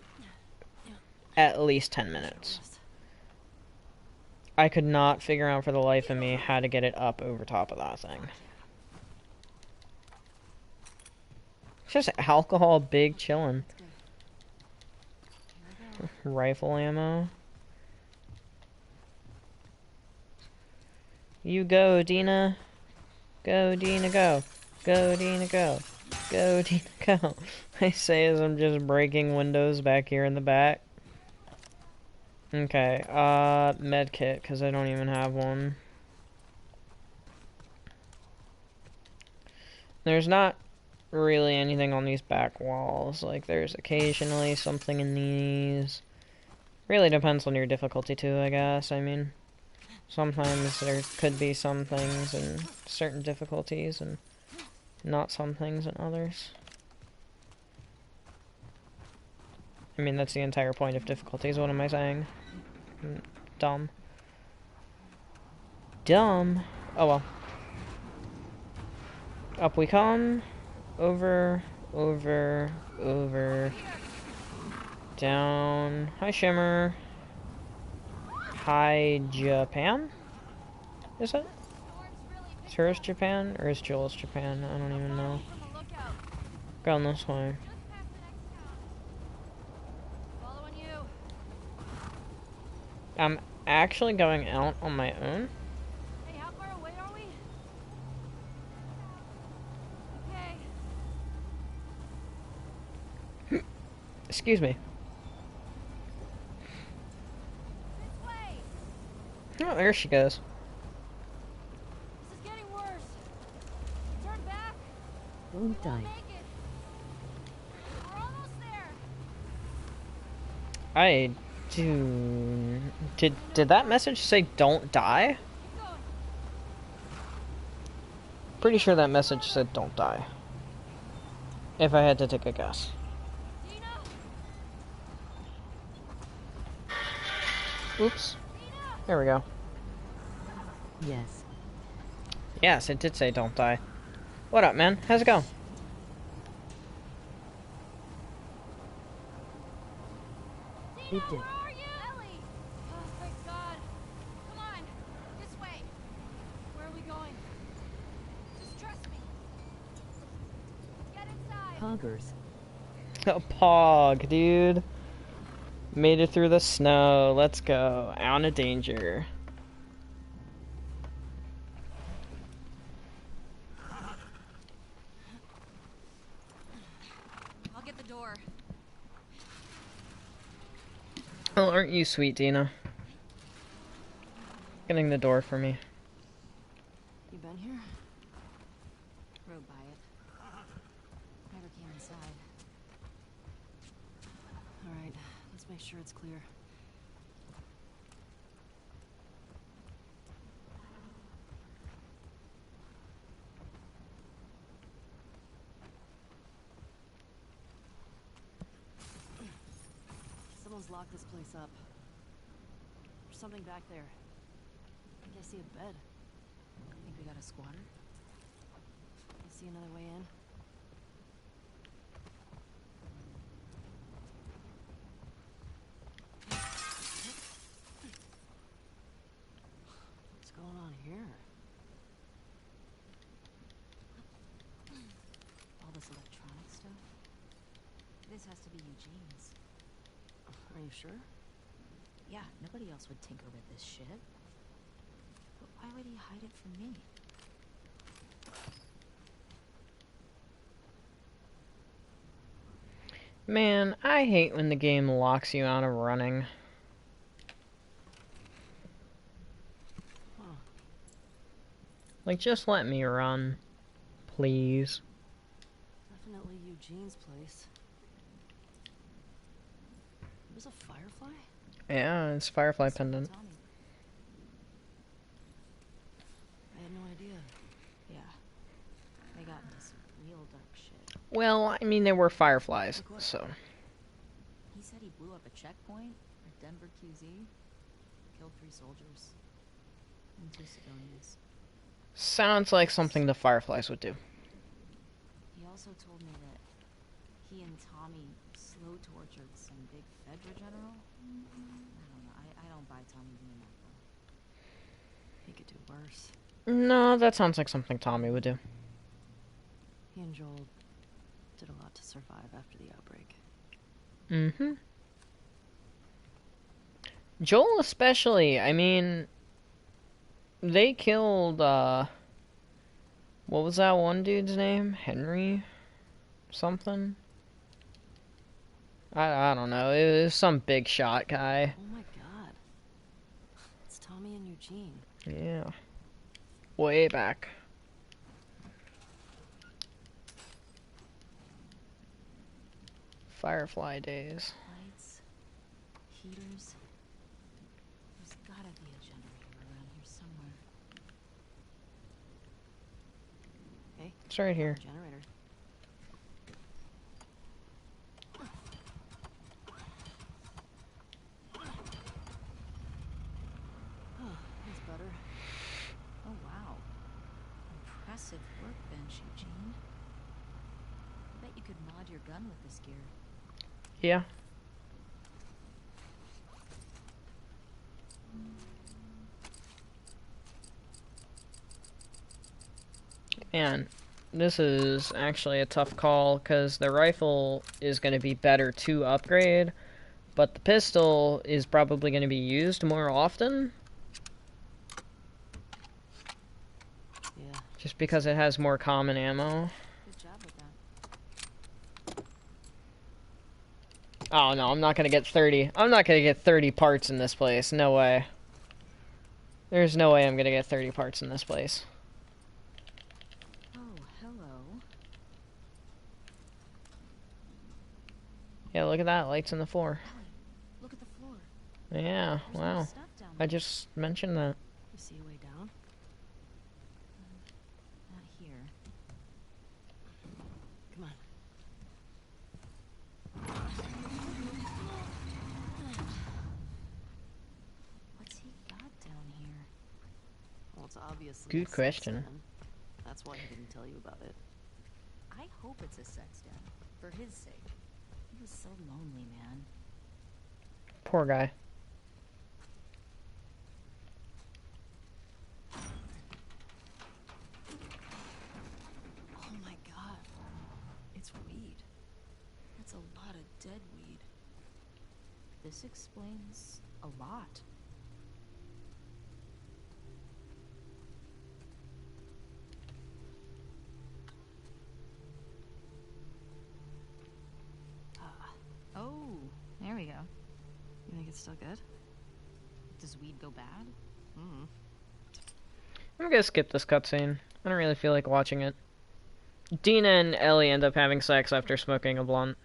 at least 10 minutes. I could not figure out for the life of me how to get it up over top of that thing. It's just alcohol big chillin'. rifle ammo. You go, Dina. Go, Dina, go. Go, Dina, go. Go, Dina, go. I say as I'm just breaking windows back here in the back. Okay, med kit, because I don't even have one. There's not really anything on these back walls. Like, there's occasionally something in these. Really depends on your difficulty, too, I guess. I mean, sometimes there could be some things in certain difficulties, and not some things in others. I mean, that's the entire point of difficulties. What am I saying? Dumb. Dumb. Oh well. Up we come. Over, over, over. Down. Hi, Shimmer. Hi, Japan? Is it? Is hers Japan? Or is Joel's Japan? I don't even know. Going this way. I'm actually going out on my own. Hey, how far away are we? Okay. Excuse me. This way. Oh, there she goes. This is getting worse. Turn back. Don't die. Make it. We're almost there. I do. Did that message say don't die? Keep going. Pretty sure that message said don't die. If I had to take a guess. Dina? Oops. There we go. Yes. Yes, it did say don't die. What up, man? How's it going? We did. Where are you? Ellie! Oh, thank God. Come on. This way. Where are we going? Just trust me. Get inside. Poggers. A pog, dude. Made it through the snow. Let's go. Out of danger. I'll get the door. Oh, aren't you sweet, Dina? Getting the door for me. You been here? Rode by it. Never came inside. All right. Let's make sure it's clear. Someone's locked this place up. There's something back there. I think I see a bed. Think we got a squatter? I see another way in. What's going on here? All this electronic stuff? This has to be Eugene's. Are you sure? Yeah, nobody else would tinker with this shit. But why would he hide it from me? Man, I hate when the game locks you out of running. Huh. Like, just let me run. Please. Definitely Eugene's place. It was a firefly? Yeah, it's Firefly pendant. Tommy. I had no idea. Yeah. They got into some real dark shit. Well, I mean, there were fireflies, Like what? so. He said he blew up a checkpoint at Denver QZ. Killed 3 soldiers. And 2 civilians. Sounds like something the fireflies would do. He also told me that he and Tommy slow tortured some big Fedra general. I don't know. I don't buy Tommy being that far. He could do worse. No, that sounds like something Tommy would do. He and Joel did a lot to survive after the outbreak. Mm-hmm. Joel especially, I mean, they killed, what was that one dude's name? Henry? Something? I don't know. It was some big shot guy. Oh my god. It's Tommy and Eugene. Yeah. Way back. Firefly days. Lights, heaters. There's gotta be a generator around here somewhere. Hey, It's right here. generator. Oh, that's better. Oh wow. Impressive workbench, Eugene. I bet you could mod your gun with this gear. Yeah. Man, this is actually a tough call because the rifle is going to be better to upgrade, but the pistol is probably going to be used more often. Yeah. Just because it has more common ammo. Good job with that. Oh no, I'm not going to get 30. I'm not going to get 30 parts in this place. No way. There's no way I'm going to get 30 parts in this place. Oh, hello. Yeah, look at that. Lights on the floor. Ellie, look at the floor. Yeah, There's more wow. stuff down I there. just mentioned that. You see a way down? Not here. Come on. What's he got down here? Well, it's obviously Good a sex question. den. That's why he didn't tell you about it. I hope it's a sex den. For his sake. He was so lonely, man. Poor guy. Oh my god. It's weed. That's a lot of dead weed. This explains a lot. Oh, there we go. You think it's still good? Does weed go bad? I'm gonna skip this cutscene. I don't really feel like watching it. Dina and Ellie end up having sex after smoking a blunt.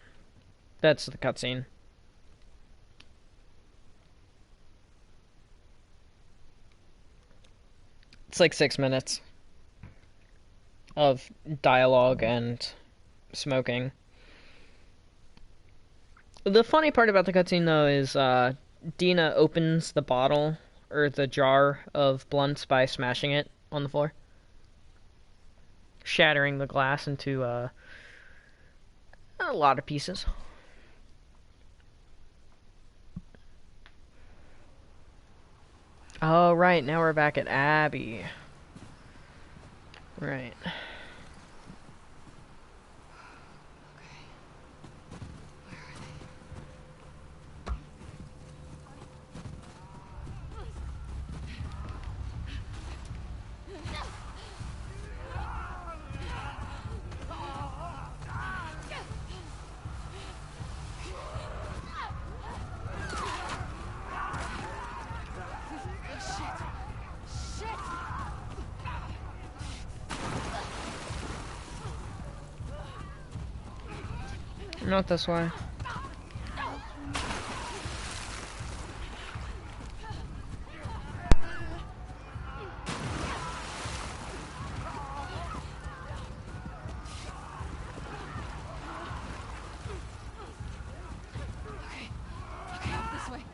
That's the cutscene. It's like 6 minutes of dialogue and smoking. The funny part about the cutscene, though, is Dina opens the bottle or the jar of blunts by smashing it on the floor, shattering the glass into a lot of pieces. Oh, right, now we're back at Abby. Right. Not this way. This way.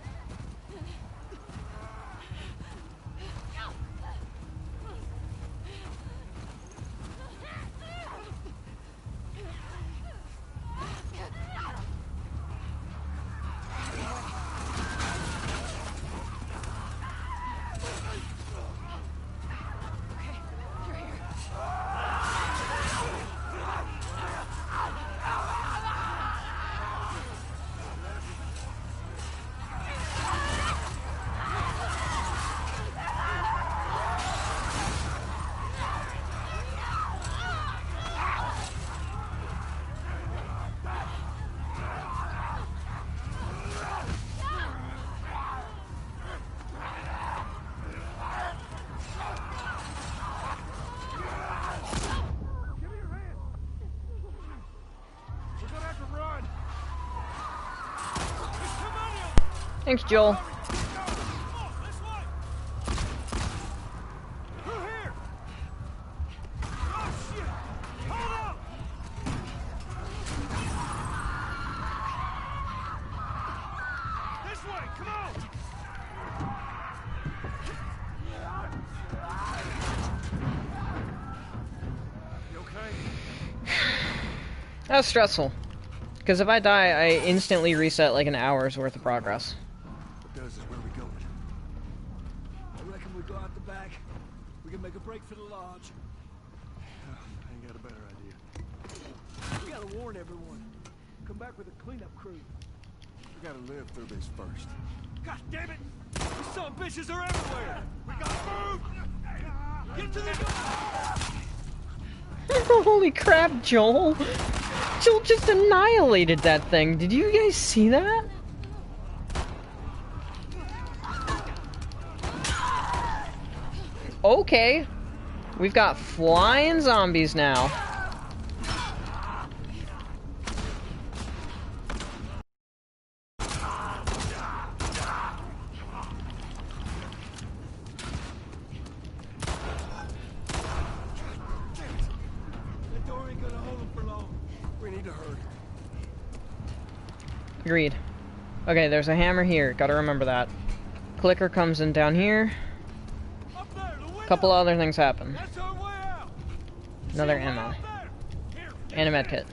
Thanks, Joel. That's stressful. Because if I die, I instantly reset like an hour's worth of progress. What does is where we going? I reckon we go out the back. We can make a break for the lodge. I ain't got a better idea. We gotta warn everyone. Come back with a cleanup crew. We gotta live through this first. God damn it! These son of bitches are everywhere! We gotta move! Get to the door! Holy crap, Joel! Joel just annihilated that thing. Did you guys see that? Okay. We've got flying zombies now. Agreed. Okay, there's a hammer here. Gotta remember that. Clicker comes in down here. Couple other things happen. Another ammo. And a medkit.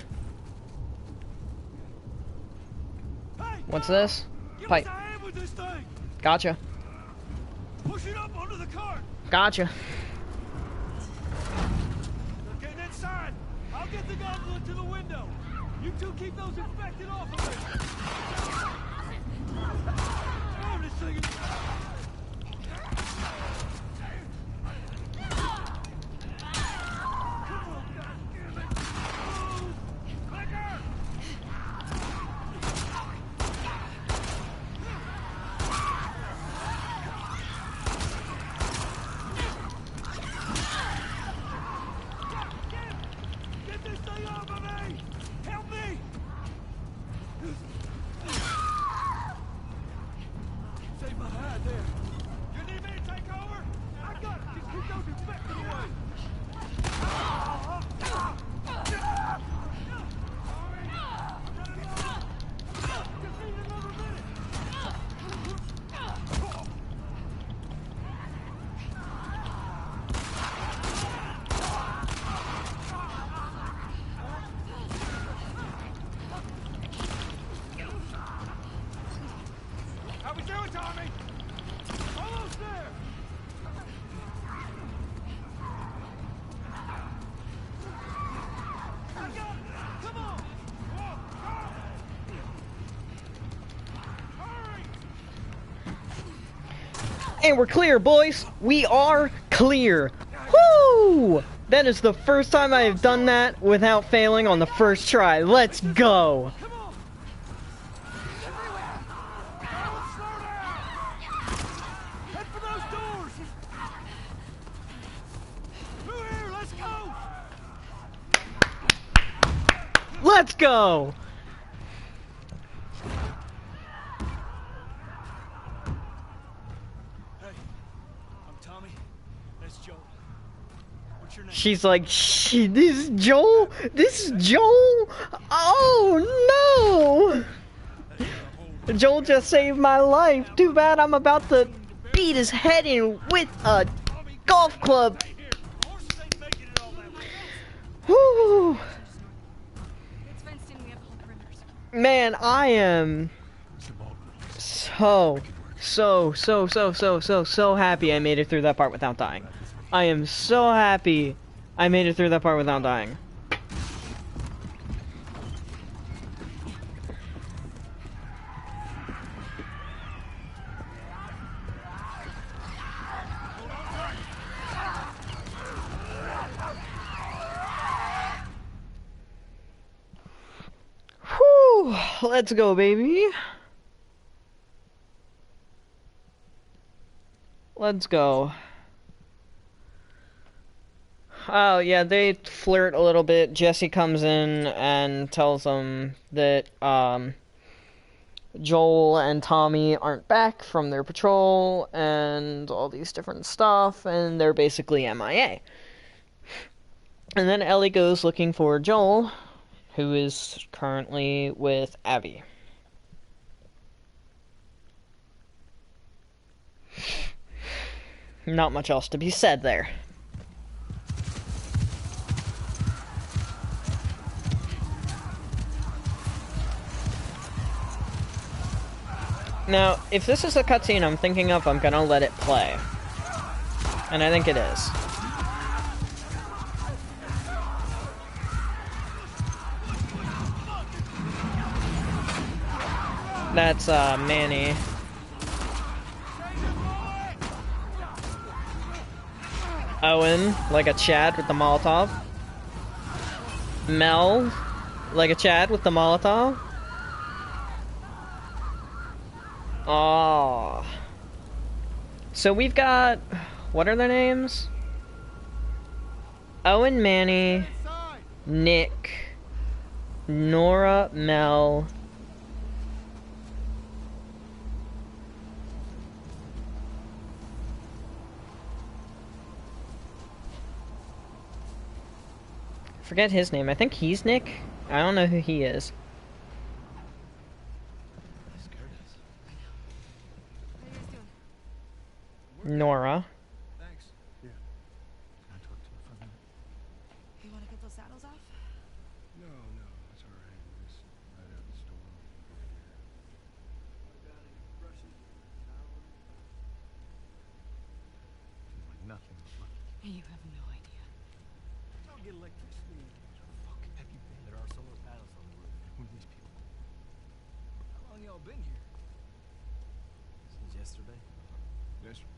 What's this? Pipe. Gotcha. Push it up onto the cart. Gotcha. They're getting inside. I'll get the gondola to the window. You two keep those infected off of me. Damn, this thing is... And we're clear, boys! We are clear! Woo! That is the first time I have done that without failing on the first try. Let's go! Let's go! She's like, this is Joel? This is Joel? Oh no! Joel just saved my life. Too bad I'm about to beat his head in with a golf club. Whew. Man, I am so happy I made it through that part without dying. I am so happy I made it through that part without dying. Whew, let's go, baby. Let's go. Oh, yeah, they flirt a little bit. Jesse comes in and tells them that, Joel and Tommy aren't back from their patrol and all these different stuff, and they're basically MIA. And then Ellie goes looking for Joel, who is currently with Abby. Not much else to be said there. Now, if this is a cutscene I'm thinking of, I'm gonna let it play. And I think it is. That's, Manny. Owen, like a Chad with the Molotov. Mel, like a Chad with the Molotov. Oh. So we've got, what are their names? Owen, Manny, Nick, Nora, Mel. Forget his name. I think he's Nick. I don't know who he is. Nora. Thanks. Yeah. Can I talk to you for a minute? You want to get those saddles off? No, it's all right. We're just right out of the store. Seems like nothing but money. You have no idea. I'll get electricity. Where the fuck have you been? There are solar panels on the roof. Who are these people? How long y'all been here? Since yesterday. Yesterday.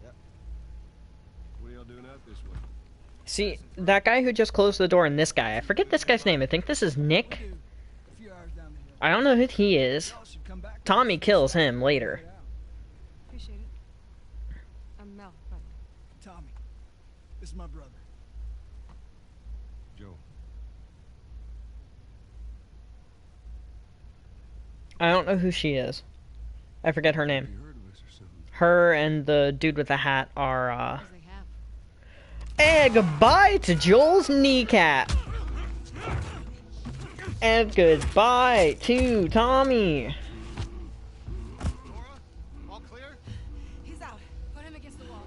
Yep. What are y'all doing out this way? See, that guy who just closed the door and this guy. I forget this guy's name. I think this is Nick. A few hours down the hill. I don't know who he is. Y'all should come back. Tommy kills him later. Appreciate it. I'm Mel, by the way. Tommy. This is my brother. Joe. I don't know who she is. I forget her name. You heard of us or something? Her and the dude with the hat are, As they have. And goodbye to Joel's kneecap. And goodbye to Tommy. Nora? All clear? He's out. Put him against the wall.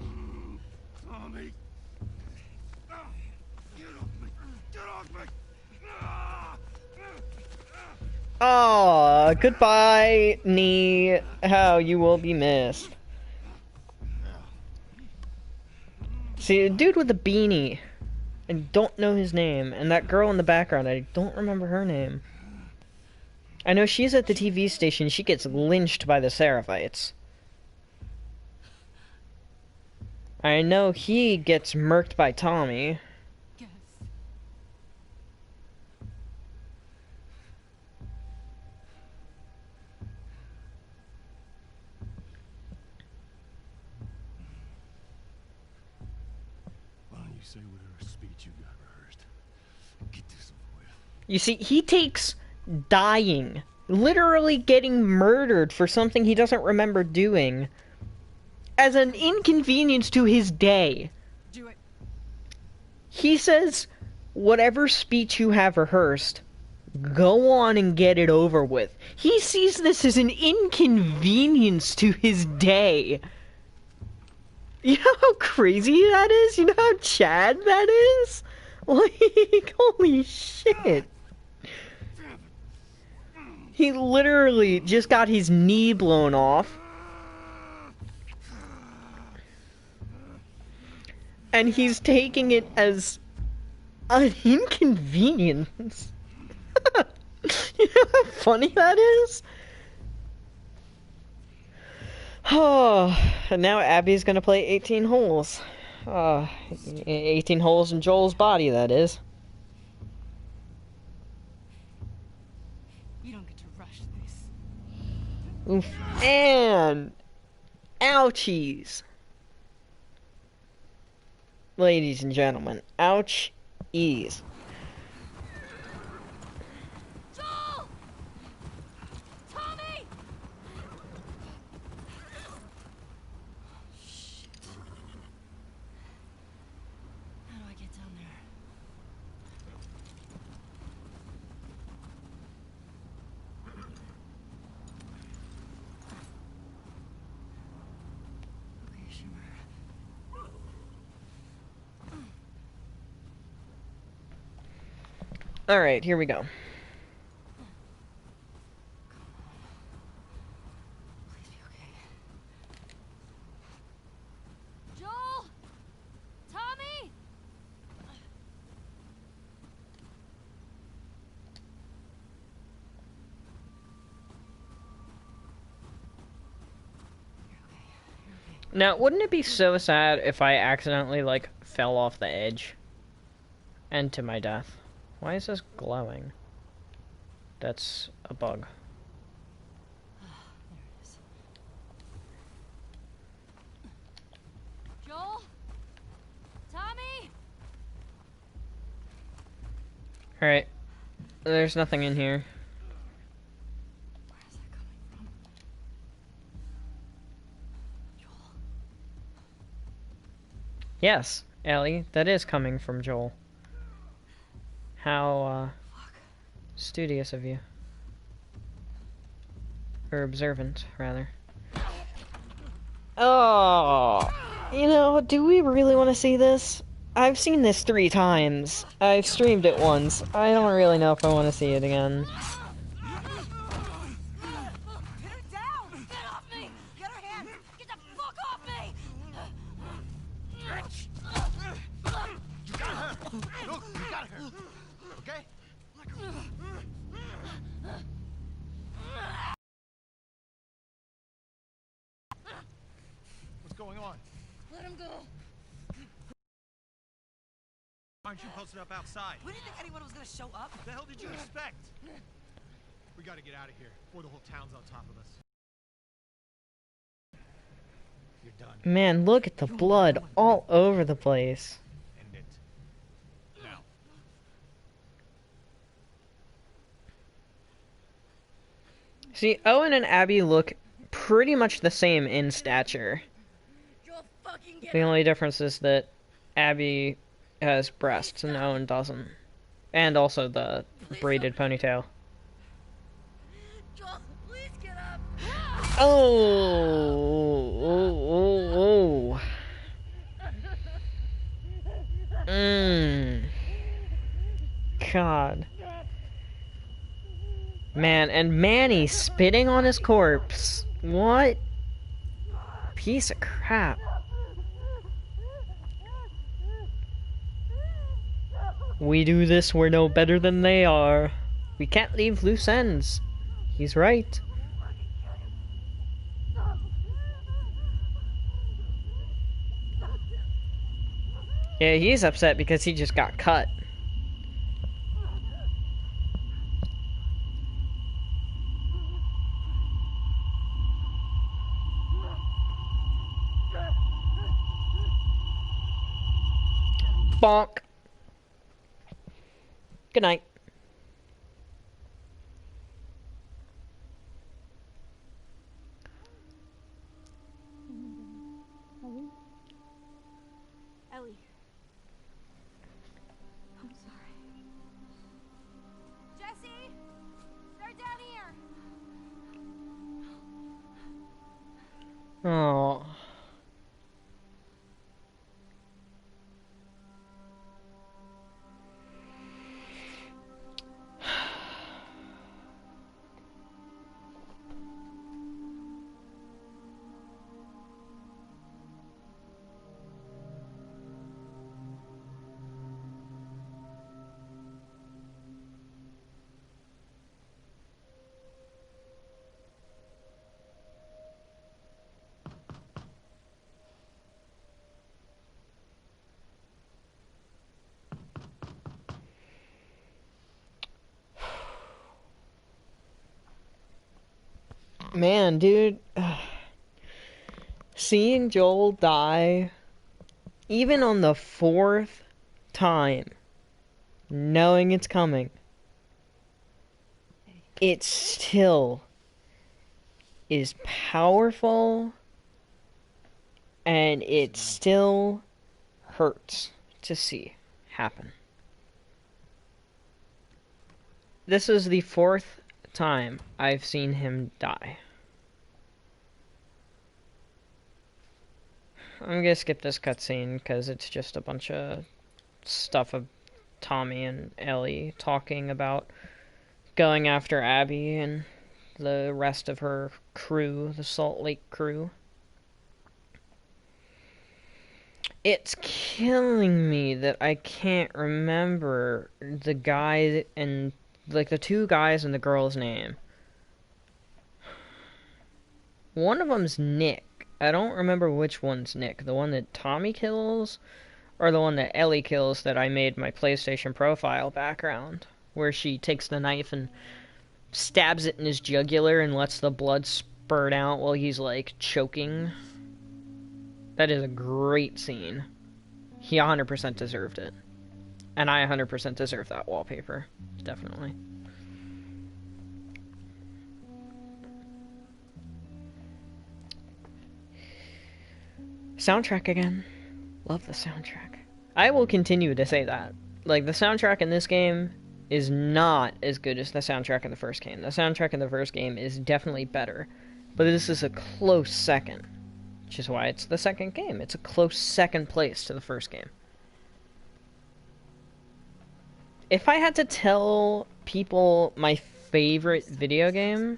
Tommy! Get off me! Get off me! Ah! Aw, goodbye, knee. How you will be missed. See, a dude with a beanie. I don't know his name. And that girl in the background, I don't remember her name. I know she's at the TV station. She gets lynched by the Seraphites. I know he gets murked by Tommy. Guess. Why don't you say whatever speech you got rehearsed? Get this over with. You see, he takes dying, literally getting murdered for something he doesn't remember doing, as an inconvenience to his day. Do it. He says, whatever speech you have rehearsed, go on and get it over with. He sees this as an inconvenience to his day. You know how crazy that is? You know how Chad that is? Like, holy shit. He literally just got his knee blown off. And he's taking it as an inconvenience. You know how funny that is? Oh, and now Abby's gonna play 18 holes. 18 holes in Joel's body, that is. You don't get to rush this. Oof. And ouchies. Ladies and gentlemen, ouchies. Joel! Tommy! Alright, here we go. Please be okay. Joel! Tommy! Now, wouldn't it be so sad if I accidentally, like, fell off the edge? And to my death. Why is this glowing? That's a bug. There it is. Joel? Tommy? Alright. There's nothing in here. Where is that coming from? Joel. Yes, Ellie, that is coming from Joel. How, studious of you. Or observant, rather. Oh! You know, do we really want to see this? I've seen this 3 times. I've streamed it once. I don't really know if I want to see it again. Get her down! Get off me! Get her hands! Get the fuck off me! You got her! Look, you got her! Okay? What's going on? Let him go! Why aren't you posted up outside? What do you think anyone was gonna show up? What the hell did you expect? We gotta get out of here before the whole town's on top of us. You're done. Man, look at the blood all over the place. End it. Now. See, Owen and Abby look pretty much the same in stature. Joel, fucking get The only difference is that Abby has breasts and Owen doesn't. And also the braided ponytail. Joel, please get up! Oh. God. Man, and Manny spitting on his corpse. What? Piece of crap. We do this, we're no better than they are. We can't leave loose ends. He's right. Yeah, he's upset because he just got cut. Bonk. Good night. Ellie. I'm sorry. Jesse! They're down here! Oh. Man, dude. Seeing Joel die, even on the 4th time, knowing it's coming, it still is powerful, and it still hurts to see happen. This is the 4th time I've seen him die. I'm gonna skip this cutscene because it's just a bunch of stuff Tommy and Ellie talking about going after Abby and the rest of her crew, the Salt Lake crew. It's killing me that I can't remember the guy and, like, the two guys and the girl's name. One of them's Nick. I don't remember which one's Nick. The one that Tommy kills, or the one that Ellie kills that I made my PlayStation profile background, where she takes the knife and stabs it in his jugular and lets the blood spurt out while he's, like, choking. That is a great scene. He 100% deserved it. And I 100% deserve that wallpaper. Definitely. Soundtrack again. Love the soundtrack. I will continue to say that. Like, the soundtrack in this game is not as good as the soundtrack in the first game. The soundtrack in the first game is definitely better. But this is a close second. Which is why it's the second game. It's a close second place to the first game. If I had to tell people my favorite video game,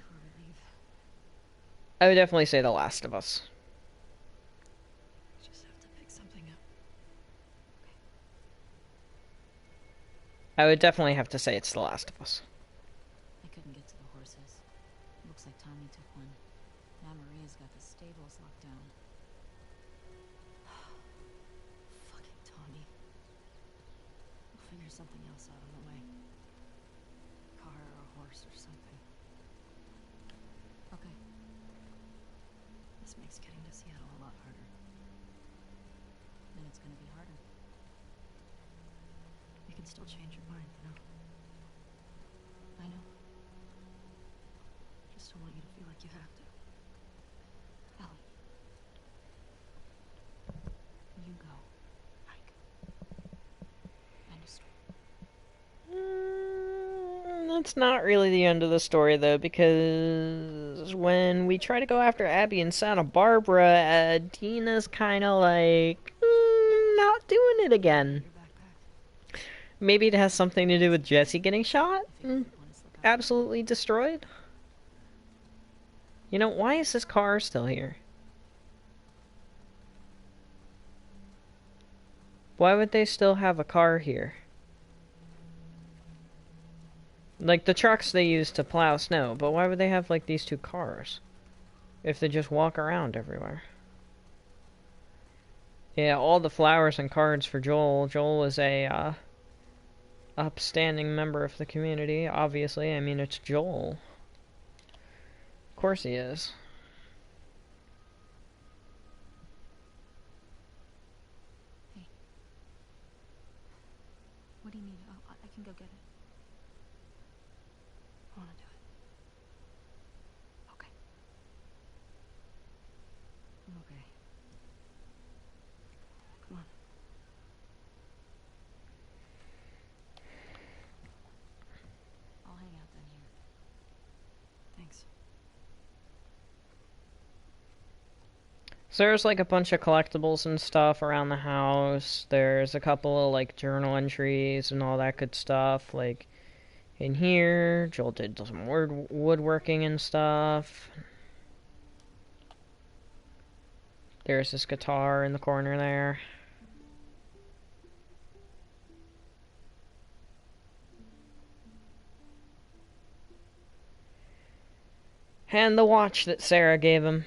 I would definitely say The Last of Us. Just have to pick something up. I would definitely have to say it's The Last of Us. I couldn't get to the horses. Looks like Tommy took one. Now Maria's got the stables locked down. Fucking Tommy. We'll figure something else out on the way. Car or a horse or something. Okay. This makes getting to Seattle a lot harder. Then it's gonna be harder. You can still change your mind, you know? I know. Just don't want you to feel like you have to. Ellie. You go. I go. End of story. That's not really the end of the story, though, because when we try to go after Abby in Santa Barbara, Dina's kind of like, not doing it again. Your backpack. Maybe it has something to do with Jesse getting shot? If you want to slip out. Absolutely destroyed? You know, why is this car still here? Why would they still have a car here? Like, the trucks they use to plow snow, but why would they have, like, these two cars? If they just walk around everywhere. Yeah, all the flowers and cards for Joel. Joel is a, upstanding member of the community, obviously. I mean, it's Joel. Of course he is. Hey. What do you need? I can go get it. I want to do it. Okay. I'm okay. Come on. I'll hang out then here. Thanks. So there's, like, a bunch of collectibles and stuff around the house. There's a couple of, like, journal entries and all that good stuff. Like, in here, Joel did some woodworking and stuff. There's this guitar in the corner there. And the watch that Sarah gave him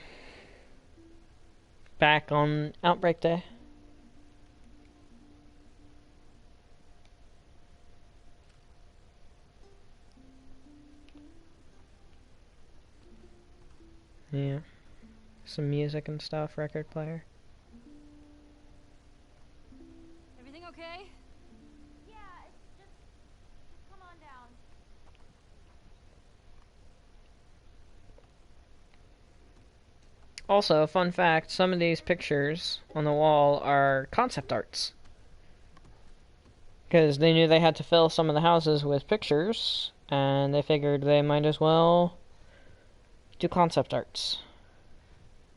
back on Outbreak Day. Yeah. Some music and stuff, record player. Everything okay? Yeah, it's just come on down. Also, fun fact, some of these pictures on the wall are concept arts. Because they knew they had to fill some of the houses with pictures, and they figured they might as well do concept arts.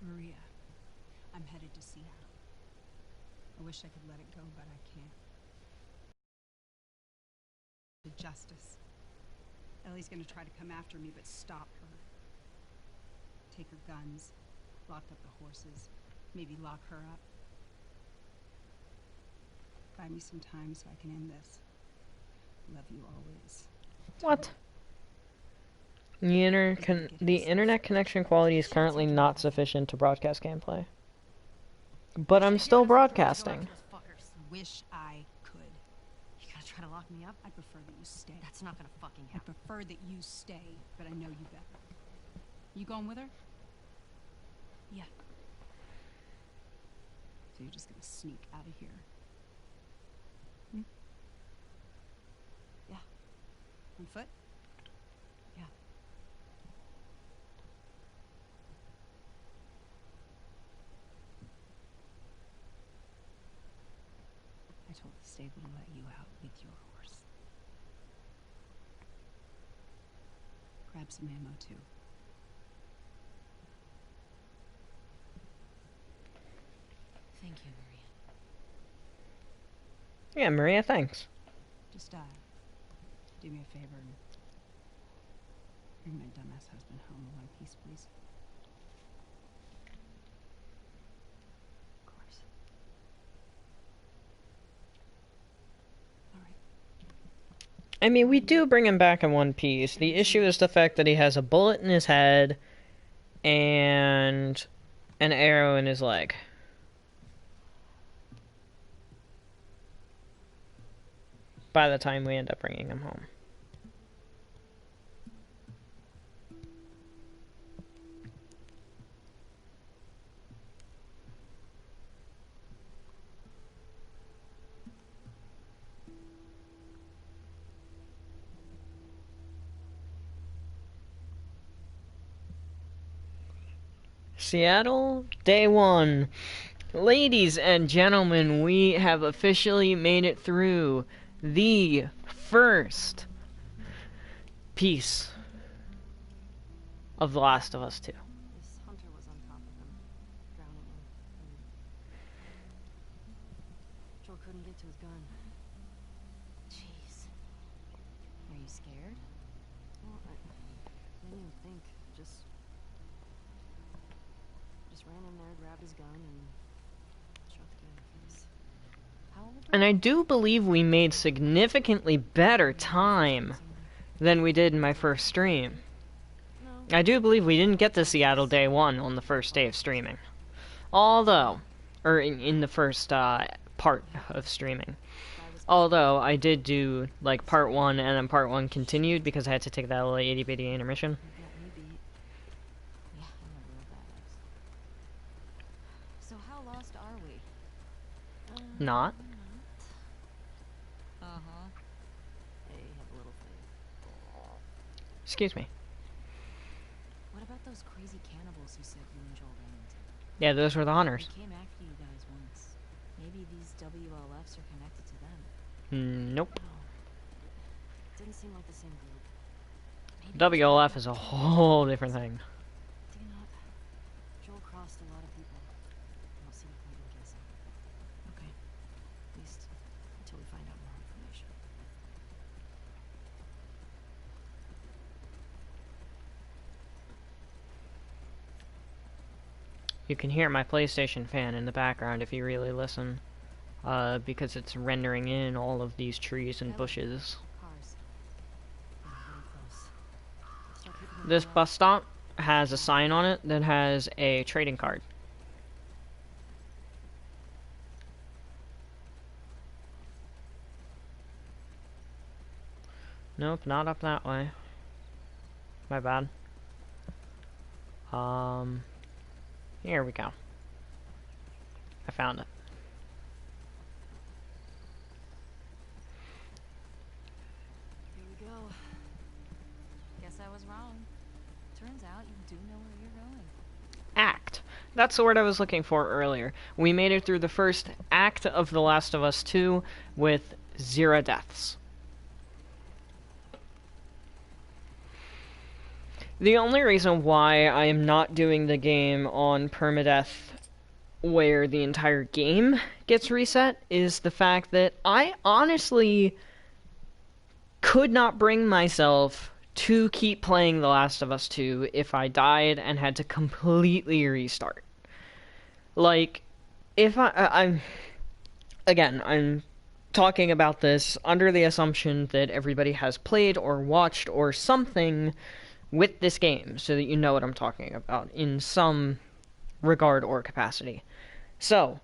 Maria, I'm headed to Seattle. I wish I could let it go, but I can't. justice. Ellie's gonna try to come after me, but stop her. Take her guns, lock up the horses, maybe lock her up. Buy me some time so I can end this. Love you always. What? The internet connection quality is currently not sufficient to broadcast gameplay. But I'm still broadcasting. Wish I could. You gonna try to lock me up? I prefer that you stay. That's not gonna fucking I happen. prefer that you stay, but I know you better. You going with her? Yeah. So you're just gonna sneak out of here? Hmm? Yeah. On foot? Yeah. I told the stable to let you out with your horse. Grab some ammo too. Thank you, Maria. Yeah, Maria, thanks. Just do me a favor and bring my dumbass husband home in one piece, please. Of course. All right. I mean, we do bring him back in one piece. The issue is the fact that he has a bullet in his head and an arrow in his leg. By the time we end up bringing him home. Seattle, day one. Ladies and gentlemen, we have officially made it through the first piece of The Last of Us 2. This hunter was on top of him, drowning him. Joel couldn't get to his gun. Jeez. Are you scared? Well, I didn't even think. Just ran in there, grabbed his gun, and shot the guy in the face. How old And I do believe we made significantly better time than we did in my first stream. No. I do believe we didn't get to Seattle day one on the first day of streaming. Although, or in the first part of streaming. Although, I did do, like, part one, and then part one continued because I had to take that little itty-bitty intermission. You got me beat. Yeah, I'm a real badass. So how lost are we? Not. Uh-huh. Hey, have a little faith. Excuse me. What about those crazy cannibals who said you and Joel ran into? Yeah, those were the hunters. They came after you guys once. Maybe these WLFs are connected to them. Nope. No. Didn't seem like the same group. Maybe WLF is a whole different thing. Digging up. Joel crossed a lot of people. I don't see the point in guessing. Okay. At least until we find out more information. You can hear my PlayStation fan in the background if you really listen. Because it's rendering in all of these trees and bushes. Cars. Yeah, getting close. Start keeping an This eye out. bus stop has a sign on it that has a trading card. Nope, not up that way. My bad. Here we go. I found it. Here we go. Guess I was wrong. Turns out you do know where you're going. Act. That's the word I was looking for earlier. We made it through the first act of The Last of Us 2 with 0 deaths. The only reason why I am not doing the game on permadeath where the entire game gets reset is the fact that I honestly could not bring myself to keep playing The Last of Us 2 if I died and had to completely restart. Like, if I'm talking about this under the assumption that everybody has played or watched or something with this game, so that you know what I'm talking about in some regard or capacity. So,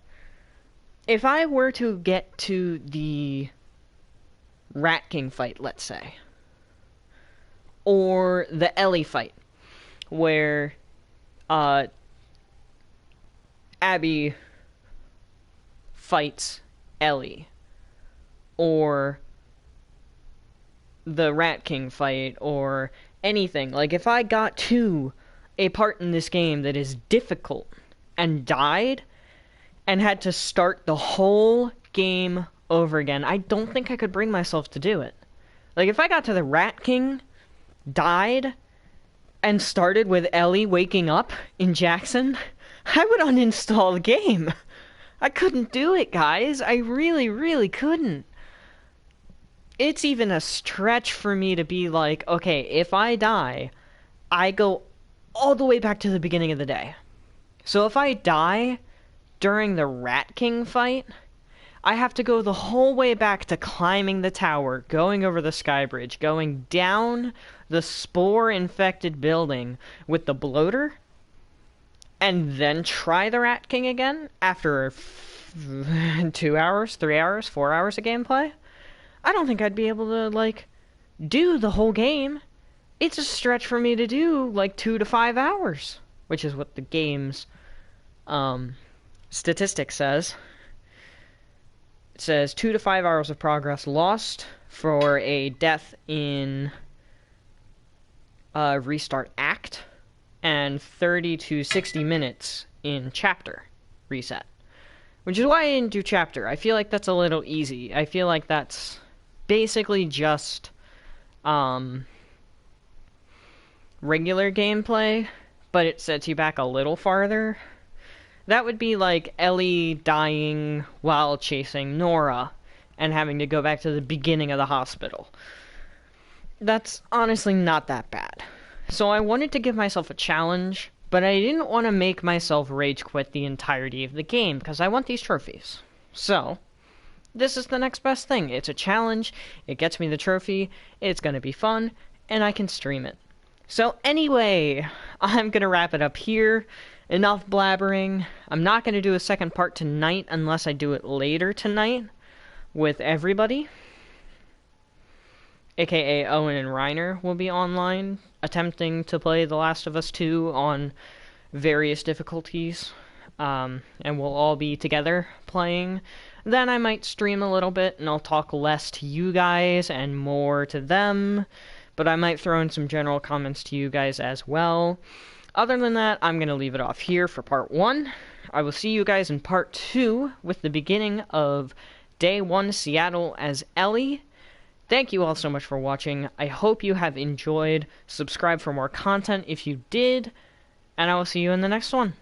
if I were to get to the Rat King fight, let's say, or the Ellie fight, where Abby fights Ellie, or the Rat King fight, or anything. Like, if I got to a part in this game that is difficult and died and had to start the whole game over again, I don't think I could bring myself to do it. Like, if I got to the Rat King, died, and started with Ellie waking up in Jackson, I would uninstall the game. I couldn't do it, guys. I really, really couldn't. It's even a stretch for me to be like, okay, if I die, I go all the way back to the beginning of the day. So if I die during the Rat King fight, I have to go the whole way back to climbing the tower, going over the sky bridge, going down the spore-infected building with the bloater, and then try the Rat King again after 2 hours, 3 hours, 4 hours of gameplay. I don't think I'd be able to, like, do the whole game. It's a stretch for me to do, like, 2 to 5 hours, which is what the game's statistics says. It says 2 to 5 hours of progress lost for a death in restart act, and 30 to 60 minutes in chapter reset. Which is why I didn't do chapter. I feel like that's a little easy. I feel like that's basically just regular gameplay, but it sets you back a little farther. That would be like Ellie dying while chasing Nora and having to go back to the beginning of the hospital. That's honestly not that bad. So I wanted to give myself a challenge, but I didn't want to make myself rage quit the entirety of the game, because I want these trophies. So, this is the next best thing. It's a challenge, it gets me the trophy, it's going to be fun, and I can stream it. So anyway, I'm going to wrap it up here. Enough blabbering. I'm not going to do a second part tonight unless I do it later tonight with everybody. AKA Owen and Reiner will be online attempting to play The Last of Us 2 on various difficulties. And we'll all be together playing. Then I might stream a little bit and I'll talk less to you guys and more to them. But I might throw in some general comments to you guys as well. Other than that, I'm going to leave it off here for part 1. I will see you guys in part 2 with the beginning of Day 1 Seattle as Ellie. Thank you all so much for watching. I hope you have enjoyed. Subscribe for more content if you did. And I will see you in the next one.